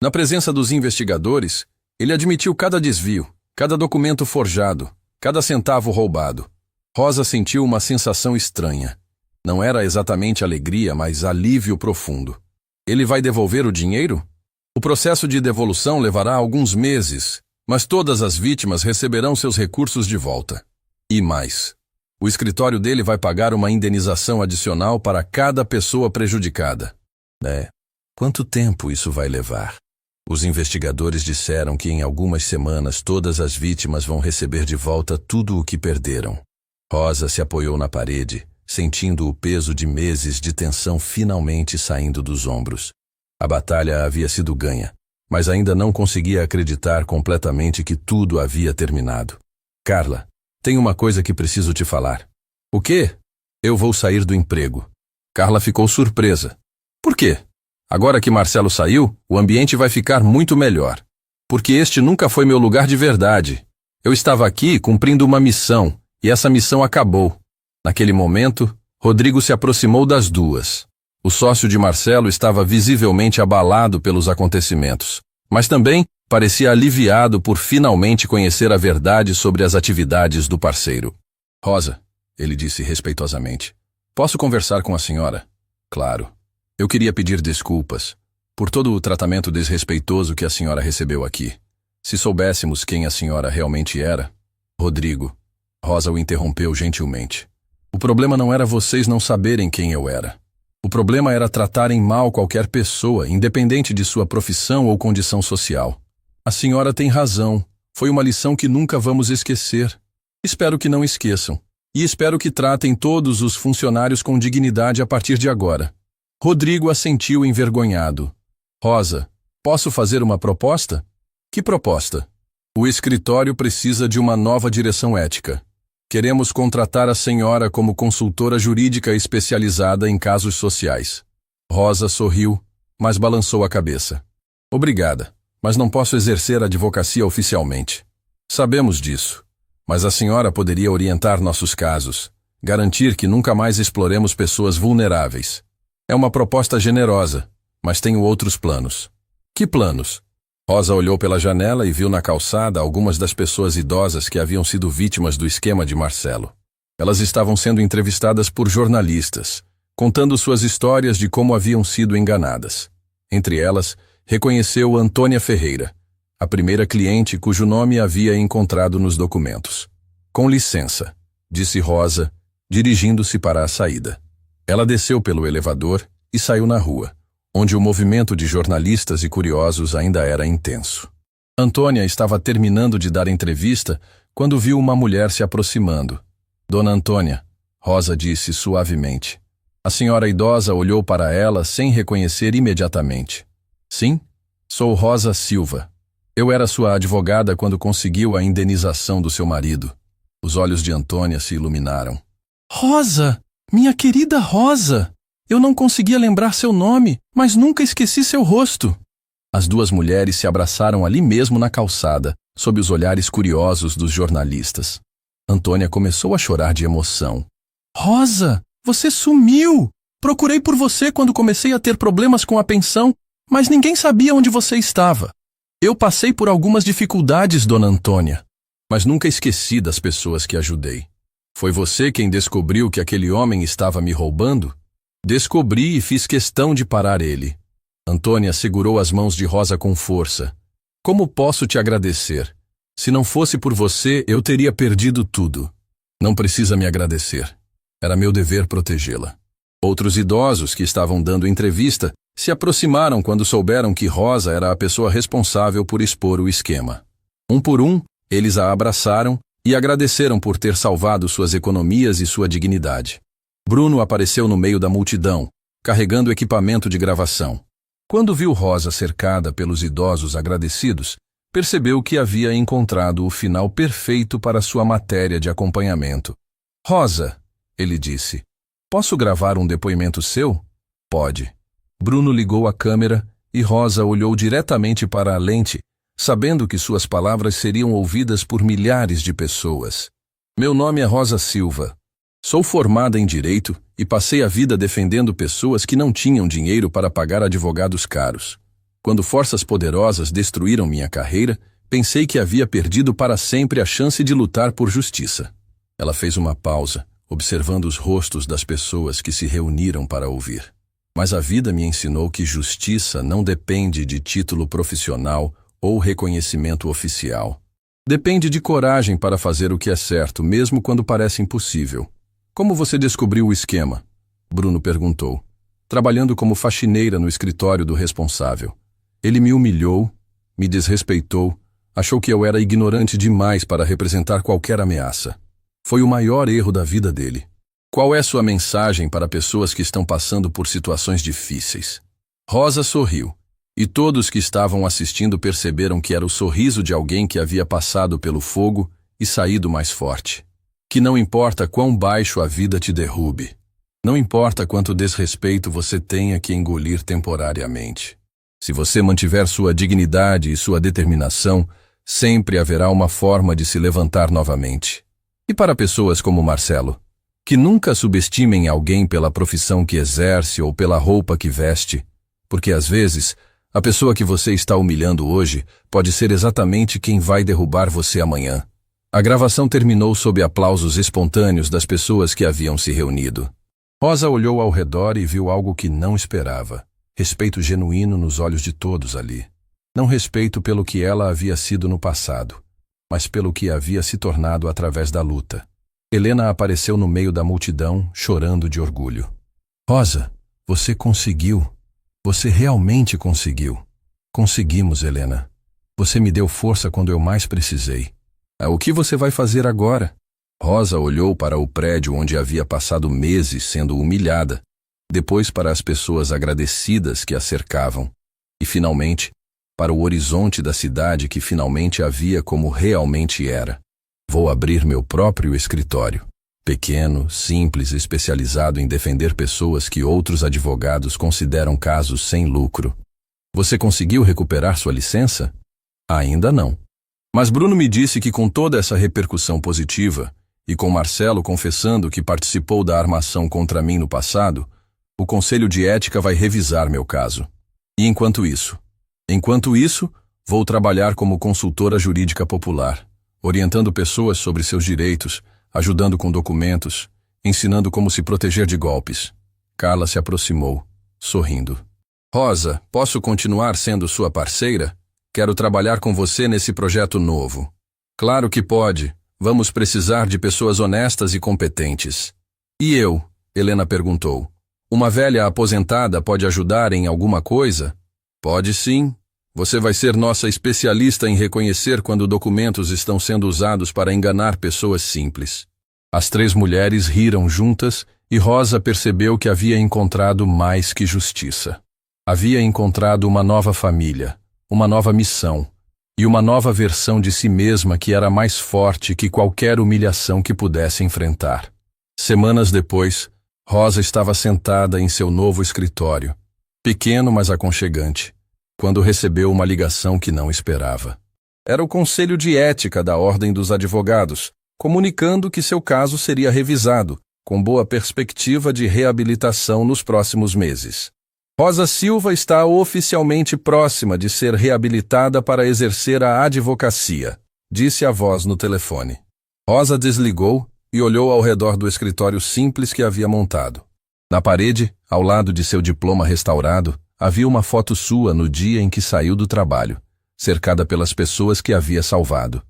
Na presença dos investigadores, ele admitiu cada desvio, cada documento forjado, cada centavo roubado. Rosa sentiu uma sensação estranha. Não era exatamente alegria, mas alívio profundo. Ele vai devolver o dinheiro? O processo de devolução levará alguns meses, mas todas as vítimas receberão seus recursos de volta. E mais. O escritório dele vai pagar uma indenização adicional para cada pessoa prejudicada. Quanto tempo isso vai levar? Os investigadores disseram que em algumas semanas todas as vítimas vão receber de volta tudo o que perderam. Rosa se apoiou na parede, sentindo o peso de meses de tensão finalmente saindo dos ombros. A batalha havia sido ganha, mas ainda não conseguia acreditar completamente que tudo havia terminado. Carla, tem uma coisa que preciso te falar. O quê? Eu vou sair do emprego. Carla ficou surpresa. Por quê? Agora que Marcelo saiu, o ambiente vai ficar muito melhor. Porque este nunca foi meu lugar de verdade. Eu estava aqui cumprindo uma missão, e essa missão acabou. Naquele momento, Rodrigo se aproximou das duas. O sócio de Marcelo estava visivelmente abalado pelos acontecimentos, mas também parecia aliviado por finalmente conhecer a verdade sobre as atividades do parceiro. Rosa, ele disse respeitosamente, posso conversar com a senhora? Claro. Eu queria pedir desculpas por todo o tratamento desrespeitoso que a senhora recebeu aqui. Se soubéssemos quem a senhora realmente era... Rodrigo, Rosa o interrompeu gentilmente. O problema não era vocês não saberem quem eu era. O problema era tratarem mal qualquer pessoa, independente de sua profissão ou condição social. A senhora tem razão. Foi uma lição que nunca vamos esquecer. Espero que não esqueçam. E espero que tratem todos os funcionários com dignidade a partir de agora. Rodrigo assentiu envergonhado. Rosa, posso fazer uma proposta? Que proposta? O escritório precisa de uma nova direção ética. Queremos contratar a senhora como consultora jurídica especializada em casos sociais. Rosa sorriu, mas balançou a cabeça. Obrigada, mas não posso exercer a advocacia oficialmente. Sabemos disso, mas a senhora poderia orientar nossos casos, garantir que nunca mais exploremos pessoas vulneráveis. É uma proposta generosa, mas tenho outros planos. Que planos? Rosa olhou pela janela e viu na calçada algumas das pessoas idosas que haviam sido vítimas do esquema de Marcelo. Elas estavam sendo entrevistadas por jornalistas, contando suas histórias de como haviam sido enganadas. Entre elas, reconheceu Antônia Ferreira, a primeira cliente cujo nome havia encontrado nos documentos. Com licença, disse Rosa, dirigindo-se para a saída. Ela desceu pelo elevador e saiu na rua, onde o movimento de jornalistas e curiosos ainda era intenso. Antônia estava terminando de dar entrevista quando viu uma mulher se aproximando. Dona Antônia, Rosa disse suavemente. A senhora idosa olhou para ela sem reconhecer imediatamente. Sim, sou Rosa Silva. Eu era sua advogada quando conseguiu a indenização do seu marido. Os olhos de Antônia se iluminaram. Rosa! Minha querida Rosa! Eu não conseguia lembrar seu nome, mas nunca esqueci seu rosto. As duas mulheres se abraçaram ali mesmo na calçada, sob os olhares curiosos dos jornalistas. Antônia começou a chorar de emoção. Rosa, você sumiu! Procurei por você quando comecei a ter problemas com a pensão, mas ninguém sabia onde você estava. Eu passei por algumas dificuldades, Dona Antônia, mas nunca esqueci das pessoas que ajudei. Foi você quem descobriu que aquele homem estava me roubando? Descobri e fiz questão de parar ele. Antônia segurou as mãos de Rosa com força. Como posso te agradecer? Se não fosse por você, eu teria perdido tudo. Não precisa me agradecer. Era meu dever protegê-la. Outros idosos que estavam dando entrevista se aproximaram quando souberam que Rosa era a pessoa responsável por expor o esquema. Um por um, eles a abraçaram e agradeceram por ter salvado suas economias e sua dignidade. Bruno apareceu no meio da multidão, carregando equipamento de gravação. Quando viu Rosa cercada pelos idosos agradecidos, percebeu que havia encontrado o final perfeito para sua matéria de acompanhamento. Rosa, ele disse, posso gravar um depoimento seu? Pode. Bruno ligou a câmera e Rosa olhou diretamente para a lente, sabendo que suas palavras seriam ouvidas por milhares de pessoas. Meu nome é Rosa Silva. Sou formada em Direito e passei a vida defendendo pessoas que não tinham dinheiro para pagar advogados caros. Quando forças poderosas destruíram minha carreira, pensei que havia perdido para sempre a chance de lutar por justiça. Ela fez uma pausa, observando os rostos das pessoas que se reuniram para ouvir. Mas a vida me ensinou que justiça não depende de título profissional ou reconhecimento oficial. Depende de coragem para fazer o que é certo, mesmo quando parece impossível. Como você descobriu o esquema? Bruno perguntou. Trabalhando como faxineira no escritório do responsável. Ele me humilhou, me desrespeitou, achou que eu era ignorante demais para representar qualquer ameaça. Foi o maior erro da vida dele. Qual é sua mensagem para pessoas que estão passando por situações difíceis? Rosa sorriu, e todos que estavam assistindo perceberam que era o sorriso de alguém que havia passado pelo fogo e saído mais forte. Que não importa quão baixo a vida te derrube, não importa quanto desrespeito você tenha que engolir temporariamente. Se você mantiver sua dignidade e sua determinação, sempre haverá uma forma de se levantar novamente. E para pessoas como Marcelo, que nunca subestimem alguém pela profissão que exerce ou pela roupa que veste, porque às vezes a pessoa que você está humilhando hoje pode ser exatamente quem vai derrubar você amanhã. A gravação terminou sob aplausos espontâneos das pessoas que haviam se reunido. Rosa olhou ao redor e viu algo que não esperava. Respeito genuíno nos olhos de todos ali. Não respeito pelo que ela havia sido no passado, mas pelo que havia se tornado através da luta. Helena apareceu no meio da multidão, chorando de orgulho. Rosa, você conseguiu. Você realmente conseguiu. Conseguimos, Helena. Você me deu força quando eu mais precisei. O que você vai fazer agora? Rosa olhou para o prédio onde havia passado meses sendo humilhada, depois para as pessoas agradecidas que a cercavam, e finalmente para o horizonte da cidade que finalmente a via como realmente era. Vou abrir meu próprio escritório. Pequeno, simples, especializado em defender pessoas que outros advogados consideram casos sem lucro. Você conseguiu recuperar sua licença? Ainda não. Mas Bruno me disse que com toda essa repercussão positiva, e com Marcelo confessando que participou da armação contra mim no passado, o Conselho de Ética vai revisar meu caso. E enquanto isso, vou trabalhar como consultora jurídica popular, orientando pessoas sobre seus direitos, ajudando com documentos, ensinando como se proteger de golpes. Carla se aproximou, sorrindo. Rosa, posso continuar sendo sua parceira? Quero trabalhar com você nesse projeto novo. Claro que pode. Vamos precisar de pessoas honestas e competentes. E eu? Helena perguntou. Uma velha aposentada pode ajudar em alguma coisa? Pode sim. Você vai ser nossa especialista em reconhecer quando documentos estão sendo usados para enganar pessoas simples. As 3 mulheres riram juntas e Rosa percebeu que havia encontrado mais que justiça. Havia encontrado uma nova família, uma nova missão e uma nova versão de si mesma que era mais forte que qualquer humilhação que pudesse enfrentar. Semanas depois, Rosa estava sentada em seu novo escritório, pequeno mas aconchegante, quando recebeu uma ligação que não esperava. Era o Conselho de Ética da Ordem dos Advogados, comunicando que seu caso seria revisado, com boa perspectiva de reabilitação nos próximos meses. Rosa Silva está oficialmente próxima de ser reabilitada para exercer a advocacia, disse a voz no telefone. Rosa desligou e olhou ao redor do escritório simples que havia montado. Na parede, ao lado de seu diploma restaurado, havia uma foto sua no dia em que saiu do trabalho, cercada pelas pessoas que havia salvado.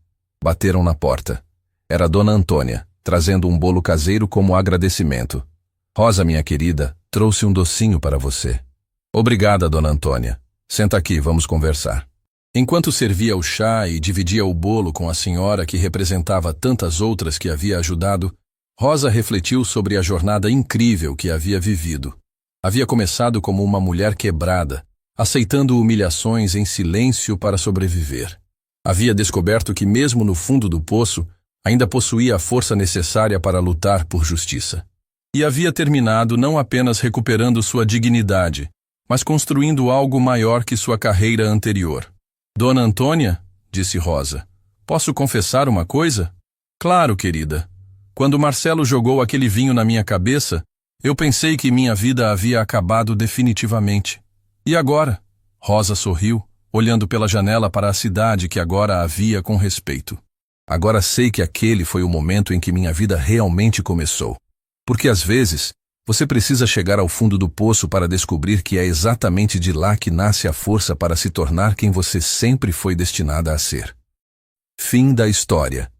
Bateram na porta. Era Dona Antônia, trazendo um bolo caseiro como agradecimento. Rosa, minha querida, trouxe um docinho para você. Obrigada, Dona Antônia. Senta aqui, vamos conversar. Enquanto servia o chá e dividia o bolo com a senhora que representava tantas outras que havia ajudado, Rosa refletiu sobre a jornada incrível que havia vivido. Havia começado como uma mulher quebrada, aceitando humilhações em silêncio para sobreviver. Havia descoberto que mesmo no fundo do poço, ainda possuía a força necessária para lutar por justiça. E havia terminado não apenas recuperando sua dignidade, mas construindo algo maior que sua carreira anterior. Dona Antônia, disse Rosa, posso confessar uma coisa? Claro, querida. Quando Marcelo jogou aquele vinho na minha cabeça, eu pensei que minha vida havia acabado definitivamente. E agora? Rosa sorriu, olhando pela janela para a cidade que agora a via com respeito. Agora sei que aquele foi o momento em que minha vida realmente começou. Porque às vezes, você precisa chegar ao fundo do poço para descobrir que é exatamente de lá que nasce a força para se tornar quem você sempre foi destinada a ser. Fim da história.